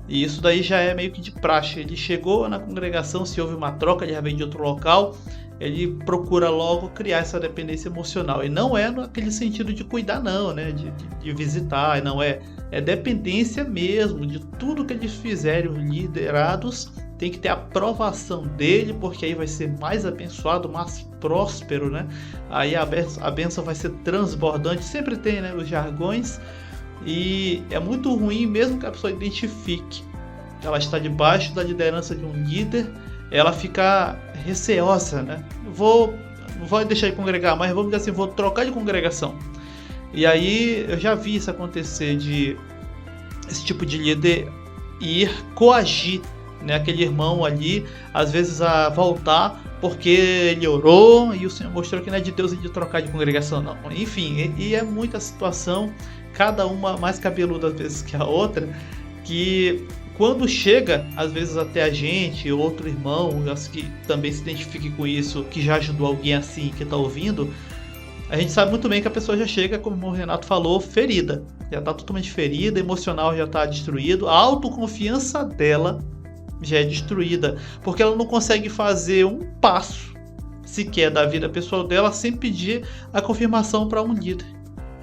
E isso daí já é meio que de praxe. Ele chegou na congregação, se houve uma troca, ele já vem de outro local, ele procura logo criar essa dependência emocional. E não é naquele sentido de cuidar não, né? De visitar, não é. É dependência mesmo de tudo que eles fizerem, os liderados. Tem que ter a aprovação dele, porque aí vai ser mais abençoado, mais próspero, né? Aí a bênção vai ser transbordante. Sempre tem, né, os jargões. E é muito ruim, mesmo que a pessoa identifique que ela está debaixo da liderança de um líder, ela fica receosa, né? Não vou deixar de congregar, mas vamos dizer assim, vou trocar de congregação. E aí eu já vi isso acontecer, de esse tipo de líder ir coagir, né, aquele irmão ali, às vezes a voltar porque ele orou e o Senhor mostrou que não é de Deus de trocar de congregação, não. Enfim, e é muita situação, cada uma mais cabeluda às vezes que a outra, que quando chega, às vezes até a gente, outro irmão que também se identifique com isso, que já ajudou alguém assim, que está ouvindo, a gente sabe muito bem que a pessoa já chega, como o Renato falou, ferida. Já está totalmente ferida, emocional já está destruído, a autoconfiança dela já é destruída, porque ela não consegue fazer um passo sequer da vida pessoal dela sem pedir a confirmação para um líder,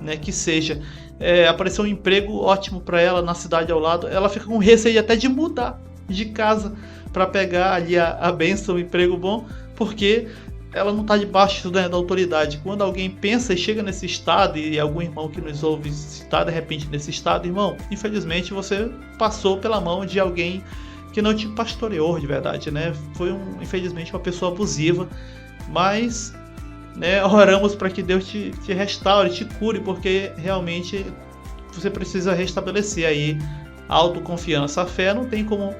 né? Que seja, apareceu um emprego ótimo para ela na cidade ao lado, ela fica com receio até de mudar de casa para pegar ali a bênção, o emprego bom, porque ela não está debaixo, né, da autoridade. Quando alguém pensa e chega nesse estado, e algum irmão que nos ouve está de repente nesse estado, irmão, infelizmente você passou pela mão de alguém que não te pastoreou de verdade, né? Foi infelizmente uma pessoa abusiva, mas, né, oramos para que Deus te restaure, te cure, porque realmente você precisa restabelecer aí a autoconfiança. A fé não tem como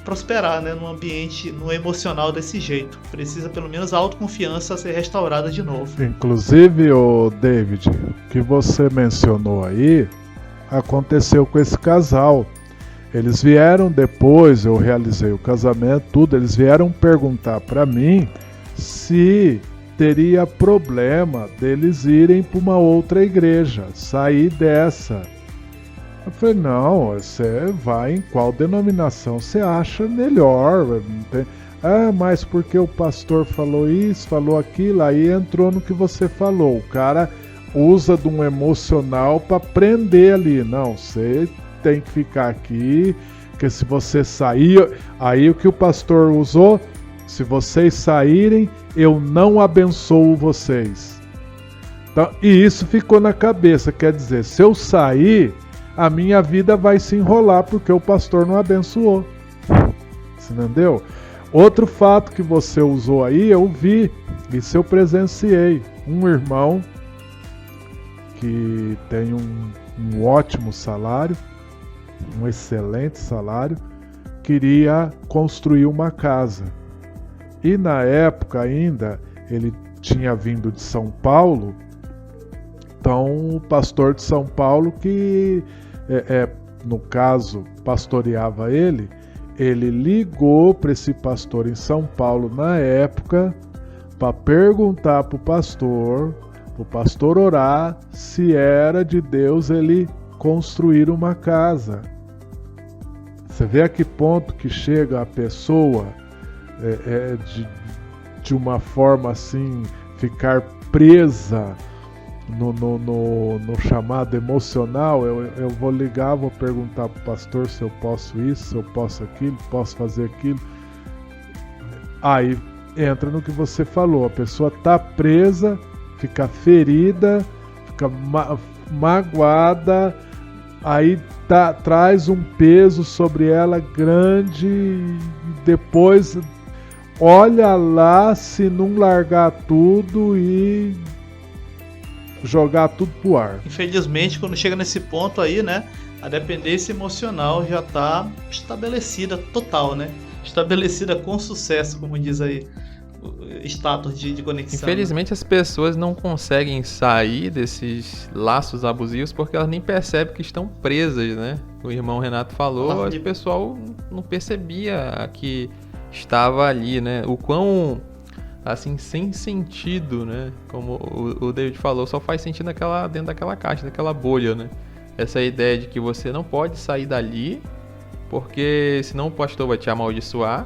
prosperar, né, num ambiente, no emocional desse jeito. Precisa pelo menos a autoconfiança ser restaurada de novo. Inclusive, o David, o que você mencionou aí, aconteceu com esse casal. Eles vieram depois, eu realizei o casamento, tudo, eles vieram perguntar para mim se teria problema deles irem para uma outra igreja, sair dessa. Eu falei, não, você vai em qual denominação você acha melhor. Não tem... Ah, mas porque o pastor falou isso, falou aquilo, aí entrou no que você falou. O cara usa de um emocional para prender ali. Não, você tem que ficar aqui, porque se você sair... Aí o que o pastor usou, se vocês saírem, eu não abençoo vocês. Então, e isso ficou na cabeça, quer dizer, se eu sair, a minha vida vai se enrolar porque o pastor não abençoou. Você entendeu? Outro fato que você usou aí, eu vi, isso eu presenciei. Um irmão que tem um ótimo salário, um excelente salário, queria construir uma casa. E na época ainda, ele tinha vindo de São Paulo, então o pastor de São Paulo que... no caso, pastoreava ele ligou para esse pastor em São Paulo na época para perguntar para o pastor orar se era de Deus ele construir uma casa. Você vê a que ponto que chega a pessoa de uma forma assim, ficar presa no chamado emocional. Eu vou ligar, vou perguntar para o pastor se eu posso isso, se eu posso aquilo, posso fazer aquilo. Aí entra no que você falou, a pessoa está presa, fica ferida, fica magoada, aí traz um peso sobre ela grande, e depois olha lá se não largar tudo e jogar tudo pro ar. Infelizmente, quando chega nesse ponto aí, né, a dependência emocional já está estabelecida total, né? Estabelecida com sucesso, como diz aí o status de conexão. Infelizmente, as pessoas não conseguem sair desses laços abusivos porque elas nem percebem que estão presas, né? O irmão Renato falou, o pessoal não percebia que estava ali, né? O quão, assim, sem sentido, né? Como o David falou, só faz sentido dentro daquela caixa, daquela bolha, né? Essa ideia de que você não pode sair dali, porque senão o pastor vai te amaldiçoar,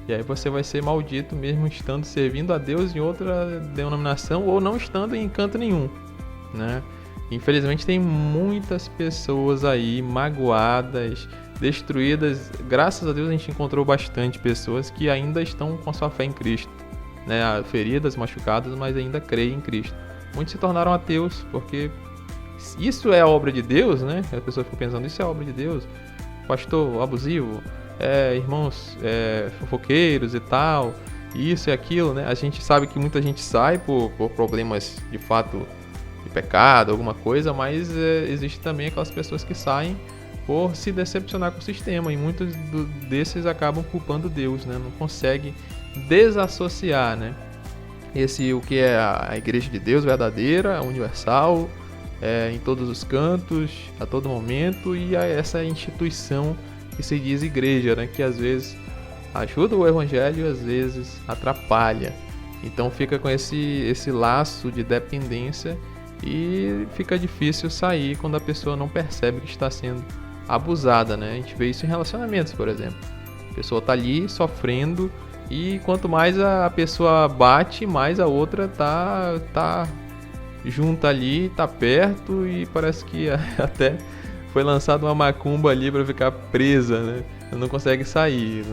e aí você vai ser maldito mesmo estando servindo a Deus em outra denominação ou não estando em canto nenhum, né? Infelizmente tem muitas pessoas aí magoadas, destruídas. Graças a Deus a gente encontrou bastante pessoas que ainda estão com a sua fé em Cristo, né? Feridas, machucadas, mas ainda creem em Cristo. Muitos se tornaram ateus porque isso é a obra de Deus, né? A pessoa fica pensando, isso é a obra de Deus? Pastor abusivo, irmãos fofoqueiros e tal, isso e aquilo, né? A gente sabe que muita gente sai por problemas de fato de pecado, alguma coisa, mas existe também aquelas pessoas que saem por se decepcionar com o sistema, e muitos desses acabam culpando Deus, né? Não consegue desassociar, né? O que é a igreja de Deus verdadeira, universal, em todos os cantos, a todo momento, e essa instituição que se diz igreja, né? Que às vezes ajuda o evangelho e às vezes atrapalha. Então fica com esse laço de dependência e fica difícil sair quando a pessoa não percebe que está sendo abusada, né? A gente vê isso em relacionamentos, por exemplo. A pessoa está ali sofrendo e quanto mais a pessoa bate, mais a outra tá junta ali, tá perto e parece que até foi lançada uma macumba ali para ficar presa, né? Não consegue sair,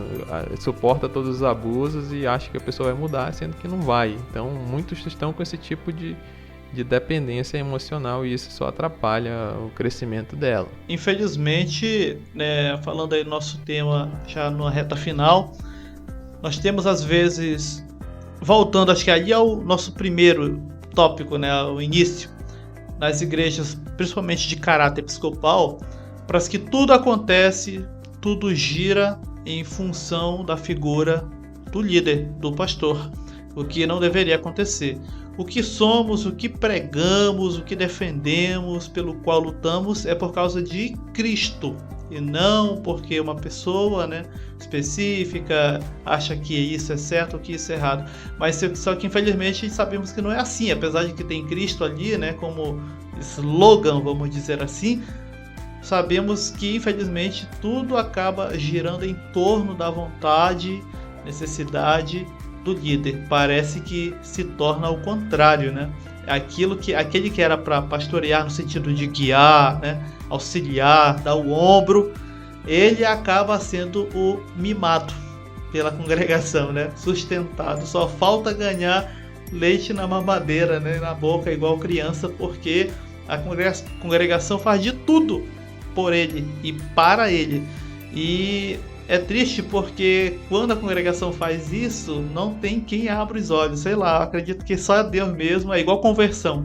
suporta todos os abusos e acha que a pessoa vai mudar, sendo que não vai. Então muitos estão com esse tipo de dependência emocional e isso só atrapalha o crescimento dela. Infelizmente, né, falando aí do nosso tema já na reta final, nós temos às vezes, voltando acho que ali ao nosso primeiro tópico, né, ao início, nas igrejas, principalmente de caráter episcopal, parece que tudo acontece, tudo gira em função da figura do líder, do pastor, o que não deveria acontecer. O que somos, o que pregamos, o que defendemos, pelo qual lutamos é por causa de Cristo e não porque uma pessoa, né, específica acha que isso é certo ou que isso é errado. Mas só que infelizmente sabemos que não é assim, apesar de que tem Cristo ali, né, como slogan, vamos dizer assim. Sabemos que infelizmente tudo acaba girando em torno da vontade, necessidade do líder. Parece que se torna o contrário, né? Aquele que era para pastorear no sentido de guiar, né, auxiliar, dar o ombro, ele acaba sendo o mimado pela congregação, né? Sustentado. Só falta ganhar leite na mamadeira, né, na boca igual criança, porque a congregação faz de tudo por ele e para ele. E é triste porque quando a congregação faz isso, não tem quem abra os olhos. Sei lá, eu acredito que só Deus mesmo, é igual conversão.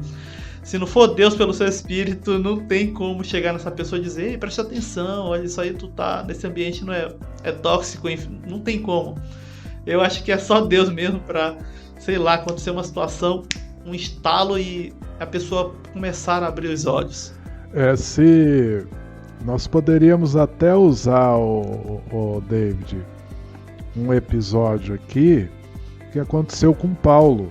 Se não for Deus pelo seu espírito, não tem como chegar nessa pessoa e dizer: ei, presta atenção, olha, isso aí tu tá nesse ambiente, não é tóxico, enfim, não tem como. Eu acho que é só Deus mesmo pra, sei lá, acontecer uma situação, um estalo e a pessoa começar a abrir os olhos. Se nós poderíamos até usar, o David, um episódio aqui que aconteceu com Paulo,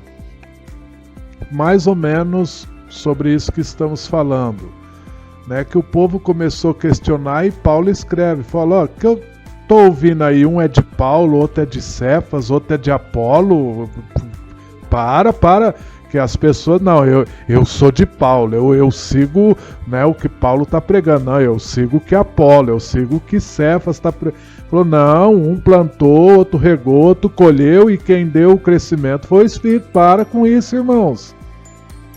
mais ou menos sobre isso que estamos falando, né? Que o povo começou a questionar e Paulo escreve, fala: ó, que eu tô ouvindo aí, um é de Paulo, outro é de Cefas, outro é de Apolo. Para, que as pessoas, não, eu sou de Paulo, eu sigo, né, o que Paulo está pregando, não, eu sigo o que Apolo, eu sigo o que Cefas está pregando. Falou: não, um plantou, outro regou, outro colheu e quem deu o crescimento foi o Espírito. Para com isso, irmãos.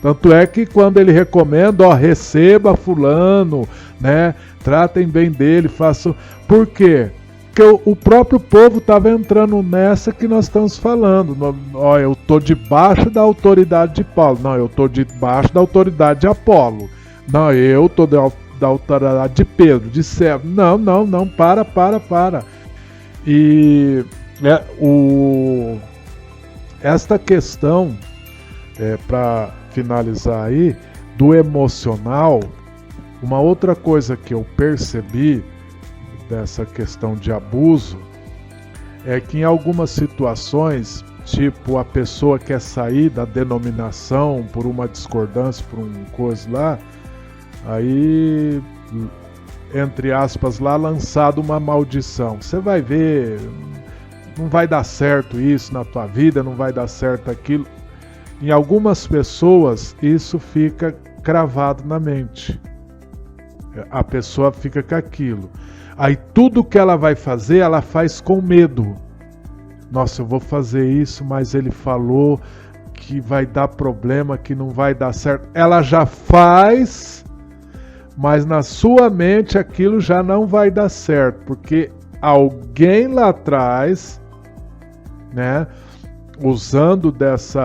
Tanto é que quando ele recomenda, ó, receba fulano, né, tratem bem dele, façam. Por quê? Porque o próprio povo estava entrando nessa que nós estamos falando. Ó, eu estou debaixo da autoridade de Paulo. Não, eu estou debaixo da autoridade de Apolo. Não, eu estou da autoridade de Pedro, de Cefas. Não, para. E esta questão, para finalizar aí, do emocional, uma outra coisa que eu percebi dessa questão de abuso é que em algumas situações, tipo, a pessoa quer sair da denominação por uma discordância, por um coisa lá, aí, entre aspas, lá lançado uma maldição. Você vai ver, não vai dar certo isso na tua vida, não vai dar certo aquilo. Em algumas pessoas isso fica cravado na mente. A pessoa fica com aquilo. Aí tudo que ela vai fazer, ela faz com medo. Nossa, eu vou fazer isso, mas ele falou que vai dar problema, que não vai dar certo. Ela já faz, mas na sua mente aquilo já não vai dar certo, porque alguém lá atrás, né, usando desse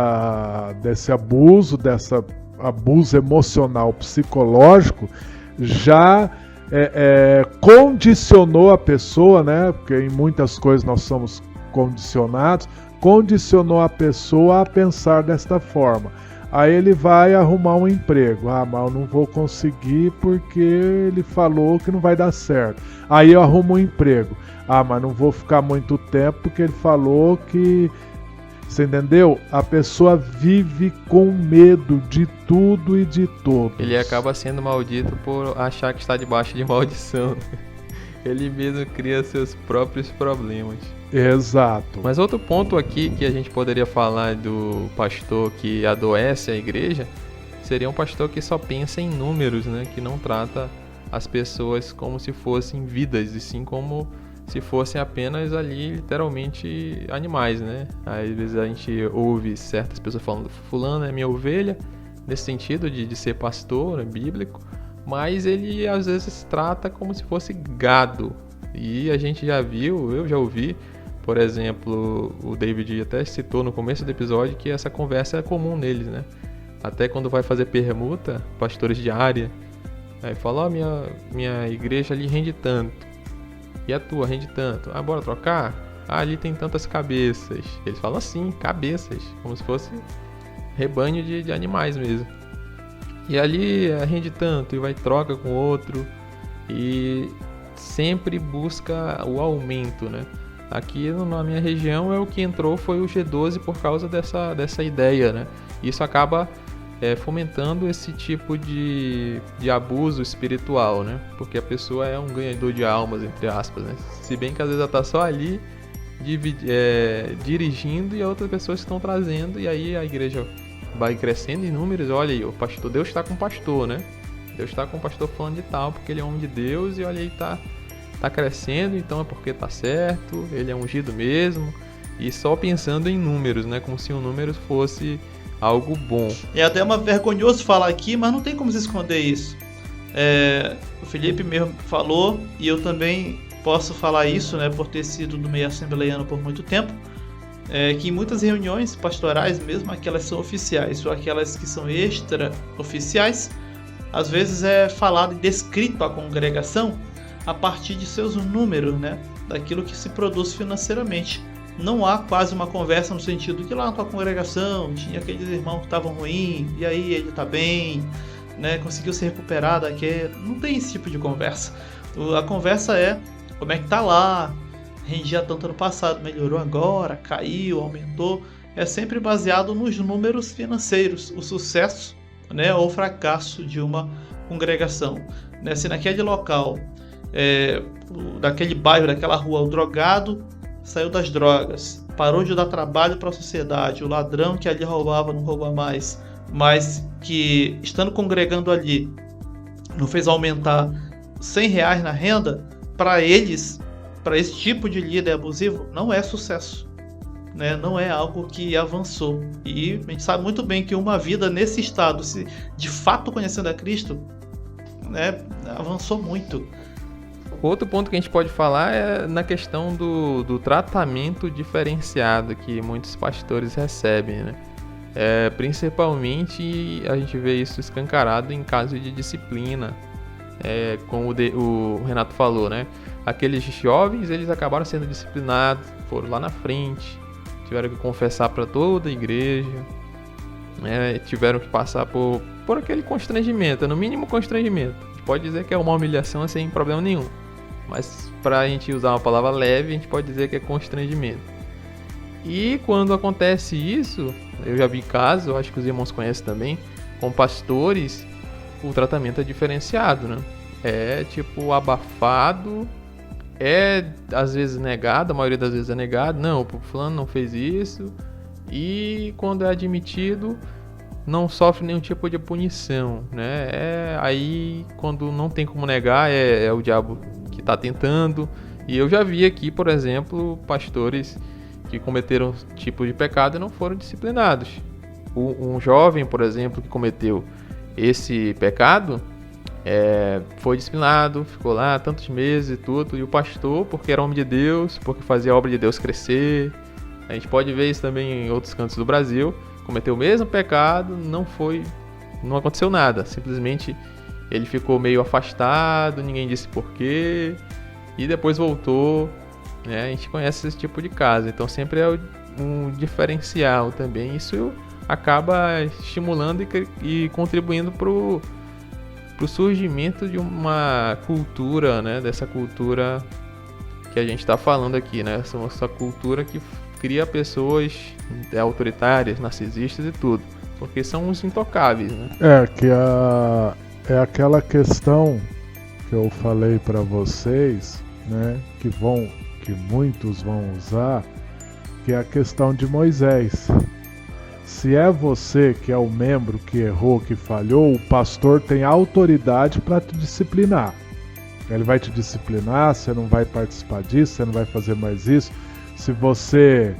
abuso emocional, psicológico, já condicionou a pessoa, né? Porque em muitas coisas nós somos condicionados, condicionou a pessoa a pensar desta forma. Aí ele vai arrumar um emprego. Ah, mas eu não vou conseguir porque ele falou que não vai dar certo. Aí eu arrumo um emprego. Ah, mas não vou ficar muito tempo porque ele falou que Você entendeu? A pessoa vive com medo de tudo e de todos. Ele acaba sendo maldito por achar que está debaixo de maldição. Ele mesmo cria seus próprios problemas. Exato. Mas outro ponto aqui que a gente poderia falar do pastor que adoece a igreja seria um pastor que só pensa em números, né? Que não trata as pessoas como se fossem vidas, e sim como se fossem apenas ali, literalmente, animais, né? Às vezes a gente ouve certas pessoas falando, fulano é minha ovelha, nesse sentido de ser pastor, né, bíblico, mas ele às vezes trata como se fosse gado. E a gente já viu, eu já ouvi, por exemplo, o David até citou no começo do episódio que essa conversa é comum neles, né? Até quando vai fazer permuta, pastores de área, aí fala, minha igreja ali rende tanto. E a tua rende tanto? Ah, bora trocar? Ah, ali tem tantas cabeças. Eles falam assim, cabeças, como se fosse rebanho de animais mesmo. E ali rende tanto e vai troca com outro e sempre busca o aumento, né? Aqui na minha região o que entrou foi o G12 por causa dessa ideia, né? Isso acaba fomentando esse tipo de abuso espiritual, né? Porque a pessoa é um ganhador de almas, entre aspas, né? Se bem que às vezes ela está só ali dirigindo e outras pessoas estão trazendo, e aí a igreja vai crescendo em números. Olha aí, o pastor, Deus está com o pastor, né? Deus está com o pastor falando de tal, porque ele é homem de Deus, e olha aí, tá crescendo, então é porque tá certo, ele é ungido mesmo, e só pensando em números, né? Como se um número fosse algo bom. É até vergonhoso falar aqui, mas não tem como se esconder isso. O Felipe mesmo falou, e eu também posso falar isso, né, por ter sido do meio assembleiano por muito tempo, que em muitas reuniões pastorais, mesmo aquelas que são oficiais ou aquelas que são extra-oficiais, às vezes é falado e descrito a congregação a partir de seus números, né, daquilo que se produz financeiramente. Não há quase uma conversa no sentido que lá na tua congregação tinha aqueles irmãos que estavam ruins, e aí ele está bem, né, conseguiu se recuperar daquele. Não tem esse tipo de conversa. A conversa é como é que tá lá, rendia tanto no passado, melhorou agora, caiu, aumentou. É sempre baseado nos números financeiros, o sucesso, né, ou o fracasso de uma congregação. Né, se naquele local, daquele bairro, daquela rua, o drogado saiu das drogas, parou de dar trabalho para a sociedade, o ladrão que ali roubava não rouba mais, mas que estando congregando ali não fez aumentar R$100 na renda, para eles, para esse tipo de líder abusivo, não é sucesso, né? Não é algo que avançou. E a gente sabe muito bem que uma vida nesse estado, se de fato conhecendo a Cristo, né, avançou muito. Outro ponto que a gente pode falar é na questão do tratamento diferenciado que muitos pastores recebem, né? Principalmente a gente vê isso escancarado em caso de disciplina, como o Renato falou, né? Aqueles jovens, eles acabaram sendo disciplinados, foram lá na frente, tiveram que confessar para toda a igreja, né? Tiveram que passar por aquele constrangimento, no mínimo constrangimento. A gente pode dizer que é uma humilhação sem problema nenhum. Mas para a gente usar uma palavra leve, a gente pode dizer que é constrangimento. E quando acontece isso, eu já vi casos, eu acho que os irmãos conhecem também, com pastores, o tratamento é diferenciado, né? É tipo abafado, às vezes negado, a maioria das vezes é negado. Não, o fulano não fez isso. E quando é admitido, não sofre nenhum tipo de punição, né? Aí quando não tem como negar, é o diabo que está tentando. E eu já vi aqui, por exemplo, pastores que cometeram tipo de pecado e não foram disciplinados. Um jovem, por exemplo, que cometeu esse pecado, foi disciplinado, ficou lá tantos meses e tudo, e o pastor, porque era homem de Deus, porque fazia a obra de Deus crescer, a gente pode ver isso também em outros cantos do Brasil, cometeu o mesmo pecado, não aconteceu nada, simplesmente ele ficou meio afastado, ninguém disse porquê, e depois voltou, né? A gente conhece esse tipo de caso, então sempre é um diferencial também. Isso acaba estimulando e contribuindo para o surgimento de uma cultura, né? Dessa cultura que a gente está falando aqui, né? Essa cultura que cria pessoas autoritárias, narcisistas e tudo, porque são os intocáveis, né? É aquela questão que eu falei para vocês, né, que muitos vão usar, que é a questão de Moisés. Se é você que é o membro que errou, que falhou, o pastor tem autoridade para te disciplinar. Ele vai te disciplinar, você não vai participar disso, você não vai fazer mais isso. Se você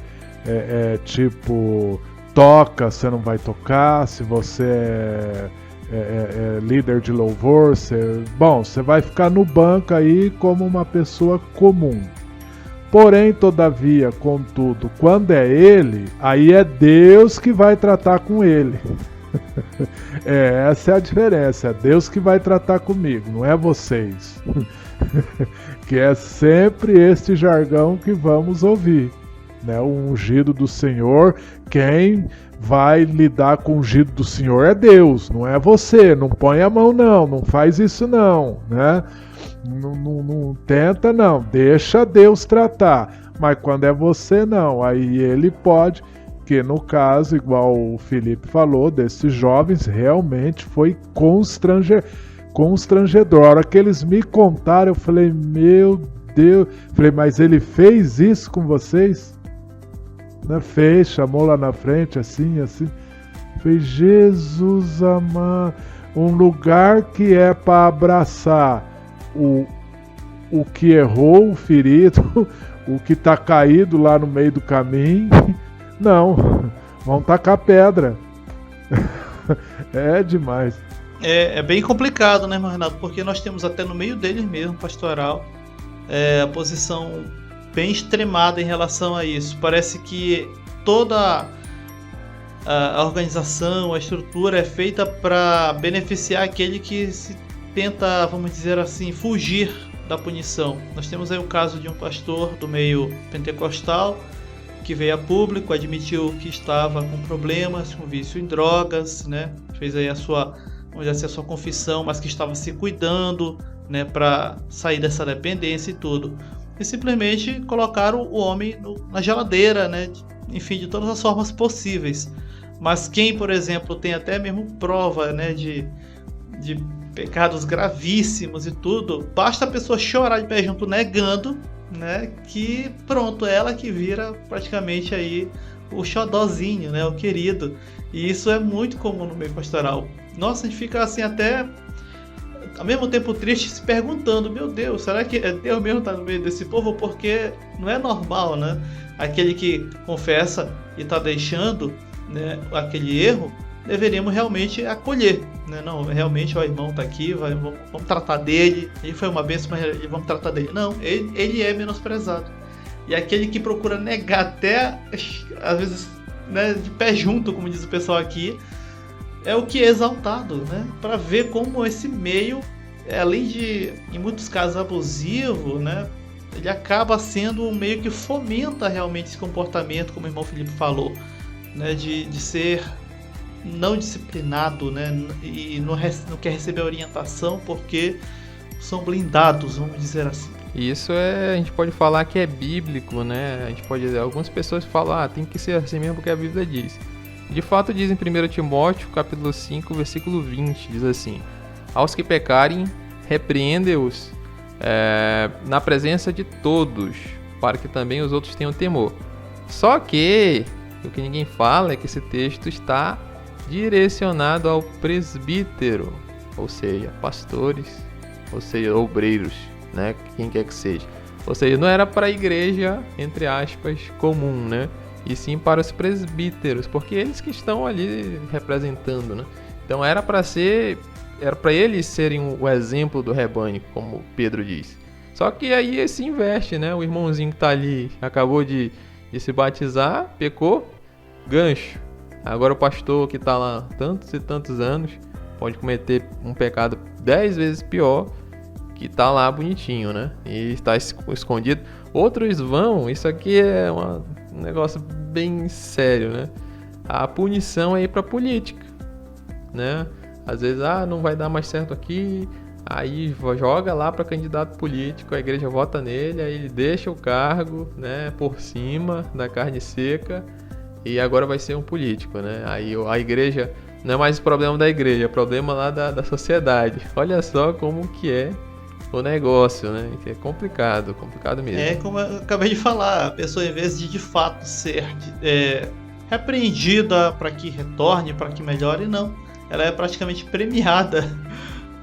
toca, você não vai tocar. Se você é líder de louvor, você vai ficar no banco aí como uma pessoa comum. Porém, todavia, contudo, quando é ele, aí é Deus que vai tratar com ele. Essa é a diferença, é Deus que vai tratar comigo, não é vocês. Que é sempre este jargão que vamos ouvir, né? O ungido do Senhor, quem vai lidar com o ungido do Senhor é Deus, não é você. Não põe a mão não faz isso não, né? Não tenta não, deixa Deus tratar. Mas quando é você não, aí ele pode, que no caso, igual o Felipe falou, desses jovens, realmente foi constrangedor. A hora que eles me contaram, eu falei, meu Deus, mas ele fez isso com vocês? Né? Fez, chamou lá na frente, assim, fez, Jesus amado, um lugar que é para abraçar o que errou, o ferido, o que está caído lá no meio do caminho. Não, vão tacar pedra. É demais. É bem complicado, né, Renato? Porque nós temos até no meio deles mesmo, pastoral, a posição bem extremada em relação a isso. Parece que toda a organização, a estrutura é feita para beneficiar aquele que se tenta, vamos dizer assim, fugir da punição. Nós temos aí o caso de um pastor do meio pentecostal que veio a público, admitiu que estava com problemas, com vício em drogas, né? Fez aí a sua confissão, mas que estava se cuidando, né, para sair dessa dependência e tudo. E simplesmente colocaram o homem na geladeira, né? Enfim, de todas as formas possíveis. Mas quem, por exemplo, tem até mesmo prova, né, de pecados gravíssimos e tudo, basta a pessoa chorar de pé junto negando, né, que pronto, ela que vira praticamente aí o xodózinho, né, o querido. E isso é muito comum no meio pastoral. Nossa, a gente fica assim até ao mesmo tempo triste, se perguntando, meu Deus, será que Deus mesmo está no meio desse povo? Porque não é normal, né? Aquele que confessa e está deixando, né, aquele erro, deveríamos realmente acolher, né? Não, realmente o irmão está aqui, vamos tratar dele, ele foi uma bênção, mas vamos tratar dele. Não, ele é menosprezado. E aquele que procura negar até, às vezes, né, de pé junto, como diz o pessoal aqui, é o que é exaltado, né? Para ver como esse meio, além de, em muitos casos, abusivo, né, ele acaba sendo um meio que fomenta realmente esse comportamento, como o irmão Felipe falou, né, de ser não disciplinado, né, e não quer receber orientação porque são blindados, vamos dizer assim. Isso a gente pode falar que é bíblico, né? Algumas pessoas falam, tem que ser assim mesmo porque a Bíblia diz. De fato diz em 1 Timóteo, capítulo 5, versículo 20, diz assim: aos que pecarem, repreende-os na presença de todos, para que também os outros tenham temor. Só que o que ninguém fala é que esse texto está direcionado ao presbítero, ou seja, pastores, ou seja, obreiros, né? Quem quer que seja. Ou seja, não era para a igreja, entre aspas, comum, né? E sim para os presbíteros, porque eles que estão ali representando, né? Então era para eles serem o exemplo do rebanho, como Pedro diz. Só que aí se investe, né? O irmãozinho que está ali acabou de se batizar, pecou, gancho. Agora o pastor que está lá tantos e tantos anos pode cometer um pecado 10 vezes pior, que está lá bonitinho, né? E está escondido. Outros vão, isso aqui é um negócio bem sério, né? A punição é ir para política, né? Às vezes, não vai dar mais certo aqui, aí joga lá para candidato político, a igreja vota nele, aí ele deixa o cargo, né, por cima da carne seca e agora vai ser um político, né? Aí a igreja não é mais o problema da igreja, é o problema lá da sociedade. Olha só como que é o negócio, né? Que é complicado mesmo. É como eu acabei de falar, a pessoa em vez de fato ser repreendida para que retorne, para que melhore, não. Ela é praticamente premiada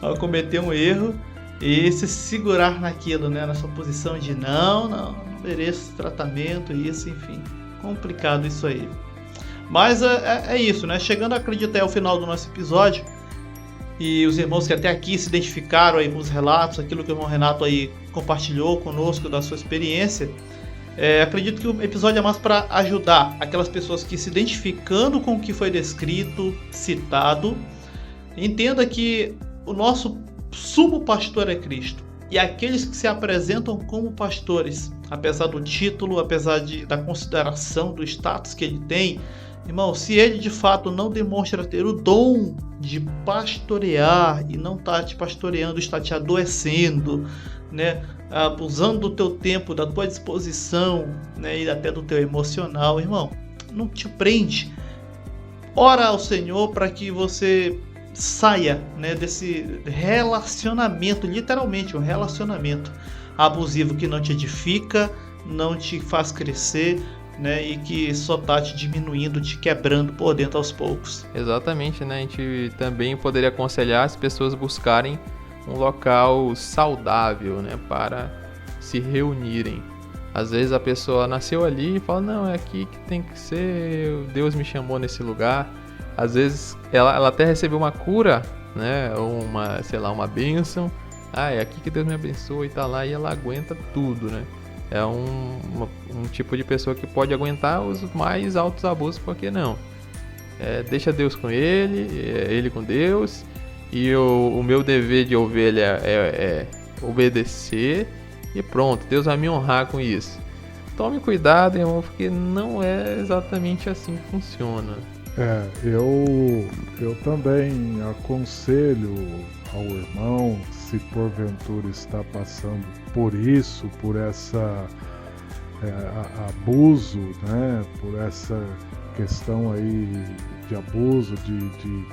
ao cometer um erro e se segurar naquilo, né? Na sua posição de não mereço tratamento, isso, enfim. Complicado isso aí. Mas é isso, né? Chegando, acredito, ao final do nosso episódio, e os irmãos que até aqui se identificaram aí com os relatos, aquilo que o irmão Renato aí compartilhou conosco da sua experiência, acredito que o episódio é mais para ajudar aquelas pessoas que se identificando com o que foi descrito, citado, entenda que o nosso sumo pastor é Cristo. E aqueles que se apresentam como pastores, apesar do título, apesar da consideração do status que ele tem, irmão, se ele de fato não demonstra ter o dom de pastorear e não está te pastoreando, está te adoecendo, né, abusando do teu tempo, da tua disposição, né, e até do teu emocional, irmão, não te prende. Ora ao Senhor para que você saia, né, desse relacionamento, literalmente um relacionamento abusivo que não te edifica, não te faz crescer, né, e que só tá te diminuindo, te quebrando por dentro aos poucos. Exatamente, né? A gente também poderia aconselhar as pessoas buscarem um local saudável, né, para se reunirem. Às vezes a pessoa nasceu ali e fala, não, é aqui que tem que ser, Deus me chamou nesse lugar. Às vezes ela até recebeu uma cura, né, ou uma bênção. É aqui que Deus me abençoa e tá lá, e ela aguenta tudo, né? É um tipo de pessoa que pode aguentar os mais altos abusos, por que não? Deixa Deus com ele com Deus, e o meu dever de ovelha é obedecer, e pronto, Deus vai me honrar com isso. Tome cuidado, irmão, porque não é exatamente assim que funciona. Eu também aconselho ao irmão, se porventura está passando por isso, por essa abuso, né, por essa questão aí de abuso de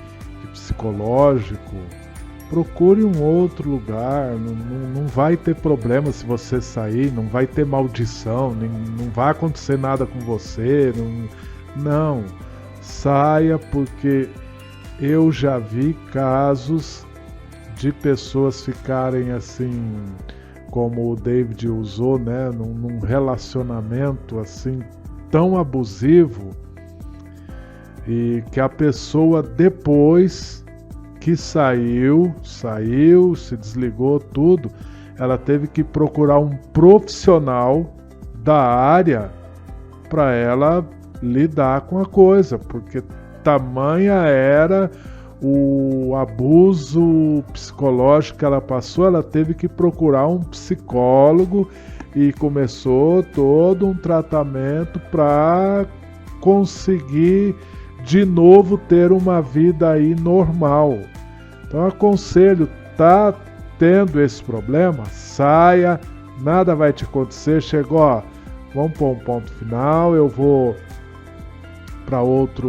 psicológico, procure um outro lugar, não vai ter problema se você sair, não vai ter maldição, não vai acontecer nada com você, não. Saia, porque eu já vi casos de pessoas ficarem assim, como o David usou, né, num relacionamento assim tão abusivo, e que a pessoa, depois que saiu, se desligou tudo, ela teve que procurar um profissional da área para ela lidar com a coisa, porque tamanha era o abuso psicológico que ela passou. Ela teve que procurar um psicólogo e começou todo um tratamento para conseguir de novo ter uma vida aí normal. Então aconselho, tá tendo esse problema, saia, nada vai te acontecer, chegou, ó, vamos pôr um ponto final, eu vou para outra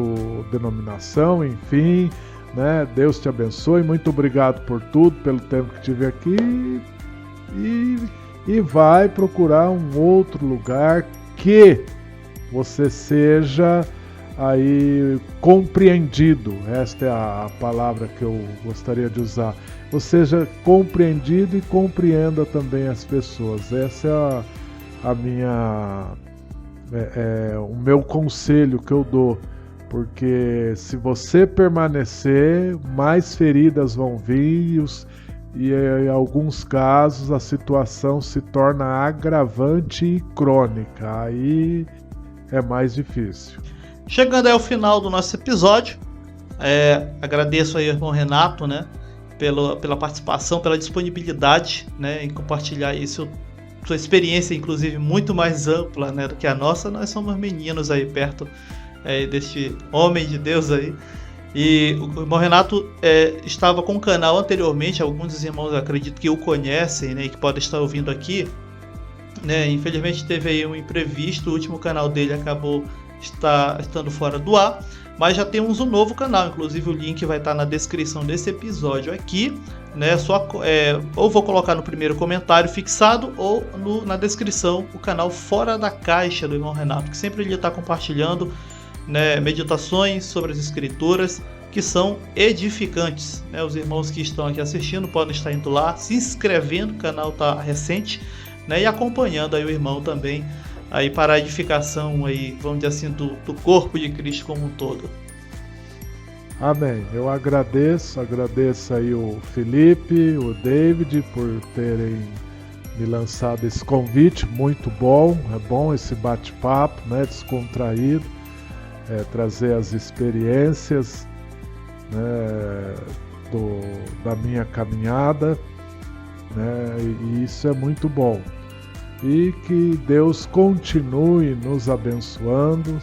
denominação, enfim, né? Deus te abençoe, muito obrigado por tudo, pelo tempo que tive aqui, e vai procurar um outro lugar que você seja aí compreendido. Esta é a palavra que eu gostaria de usar. Você seja compreendido e compreenda também as pessoas. Essa é a minha o meu conselho que eu dou, porque se você permanecer, mais feridas vão vir e em alguns casos a situação se torna agravante e crônica, aí é mais difícil. Chegando aí ao final do nosso episódio, agradeço aí ao irmão Renato, né, pela participação, pela disponibilidade, né, em compartilhar isso, sua experiência, inclusive, muito mais ampla, né, do que a nossa. Nós somos meninos aí perto deste homem de Deus aí. E o irmão Renato estava com o canal anteriormente, alguns dos irmãos acredito que o conhecem, né, e que podem estar ouvindo aqui, né. Infelizmente teve aí um imprevisto, o último canal dele acabou estando fora do ar, mas já temos um novo canal, inclusive o link vai estar na descrição desse episódio aqui, né, ou vou colocar no primeiro comentário fixado ou na descrição o canal Fora da Caixa do irmão Renato, que sempre ele está compartilhando, né, meditações sobre as escrituras que são edificantes, né. Os irmãos que estão aqui assistindo podem estar indo lá, se inscrevendo, o canal está recente, né, e acompanhando aí o irmão também aí para a edificação aí, vamos dizer assim, do corpo de Cristo como um todo. Amém. Eu agradeço aí o Felipe, o David por terem me lançado esse convite, muito bom, é bom esse bate-papo, né, descontraído, trazer as experiências, né, da minha caminhada, né, e isso é muito bom. E que Deus continue nos abençoando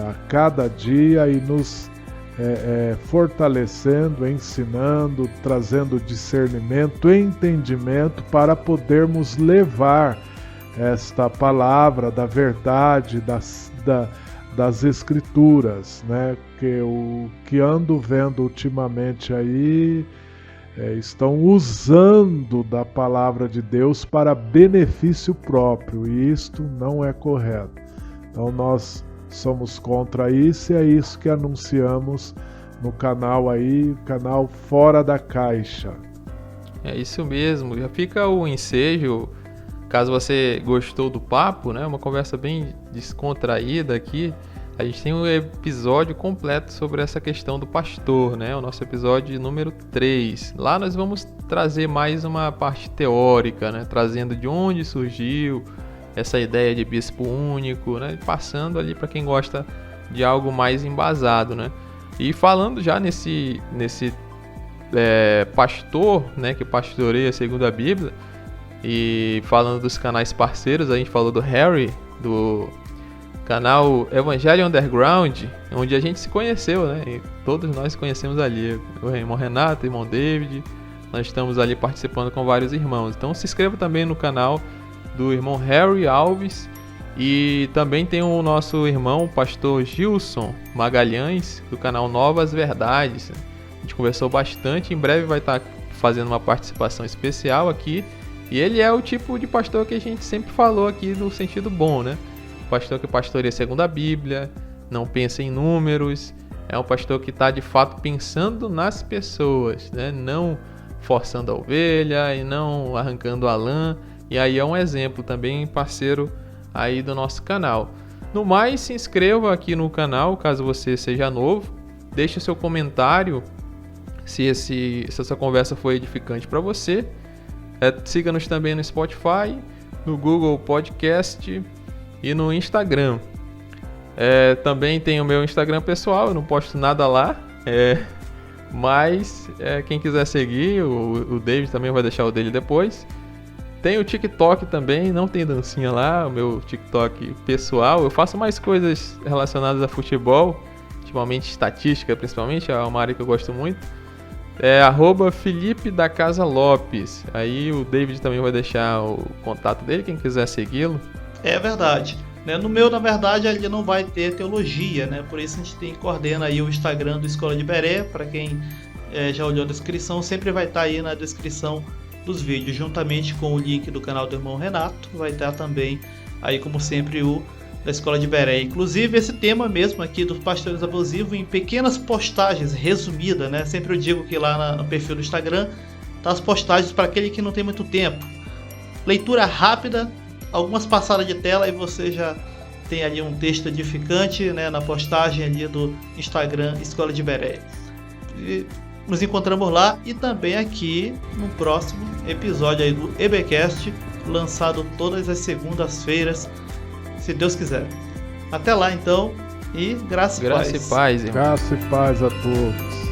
a cada dia e nos fortalecendo, ensinando, trazendo discernimento, entendimento para podermos levar esta palavra da verdade, das Escrituras, né? Que o que ando vendo ultimamente aí estão usando da palavra de Deus para benefício próprio, e isto não é correto. Então nós somos contra isso, e é isso que anunciamos no canal aí, canal Fora da Caixa. É isso mesmo, já fica o ensejo, caso você gostou do papo, né? Uma conversa bem descontraída aqui. A gente tem um episódio completo sobre essa questão do pastor, né? O nosso episódio número 3. Lá nós vamos trazer mais uma parte teórica, né? Trazendo de onde surgiu essa ideia de bispo único, né? Passando ali para quem gosta de algo mais embasado, né? E falando já nesse pastor, né? Que pastoreia segundo a Bíblia, e falando dos canais parceiros, a gente falou do Harry, do canal Evangelho Underground, onde a gente se conheceu, né? E todos nós conhecemos ali, o irmão Renato, o irmão David, nós estamos ali participando com vários irmãos. Então se inscreva também no canal do irmão Harry Alves, e também tem o nosso irmão, o pastor Gilson Magalhães, do canal Novas Verdades. A gente conversou bastante, em breve vai estar fazendo uma participação especial aqui, e ele é o tipo de pastor que a gente sempre falou aqui no sentido bom, né? Pastor que pastoreia segundo a Bíblia, não pensa em números, é um pastor que está de fato pensando nas pessoas, né? Não forçando a ovelha e não arrancando a lã, e aí é um exemplo também, parceiro aí do nosso canal. No mais, se inscreva aqui no canal, caso você seja novo, deixe o seu comentário se essa conversa foi edificante para você, siga-nos também no Spotify, no Google Podcast e no Instagram. Também tem o meu Instagram pessoal, eu não posto nada lá, mas quem quiser seguir, o David também vai deixar o dele depois. Tem o TikTok também, não tem dancinha lá, o meu TikTok pessoal. Eu faço mais coisas relacionadas a futebol, ultimamente estatística principalmente, é uma área que eu gosto muito. @Felipe da Casa Lopes. Aí o David também vai deixar o contato dele, quem quiser segui-lo. É verdade. No meu, na verdade, ele não vai ter teologia, né? Por isso a gente coordena aí o Instagram do Escola de Beré. Para quem já olhou a descrição, sempre vai estar aí na descrição dos vídeos, juntamente com o link do canal do irmão Renato. Vai estar também aí, como sempre, o da Escola de Beré. Inclusive esse tema mesmo aqui dos pastores abusivos em pequenas postagens resumidas, né? Sempre eu digo que lá no perfil do Instagram tá as postagens para aquele que não tem muito tempo. Leitura rápida, algumas passadas de tela, e você já tem ali um texto edificante, né, na postagem ali do Instagram Escola de Beré. E nos encontramos lá e também aqui no próximo episódio aí do EBcast, lançado todas as segundas-feiras, se Deus quiser. Até lá então, e graça e paz. Graça e paz, irmão. Graça e paz a todos.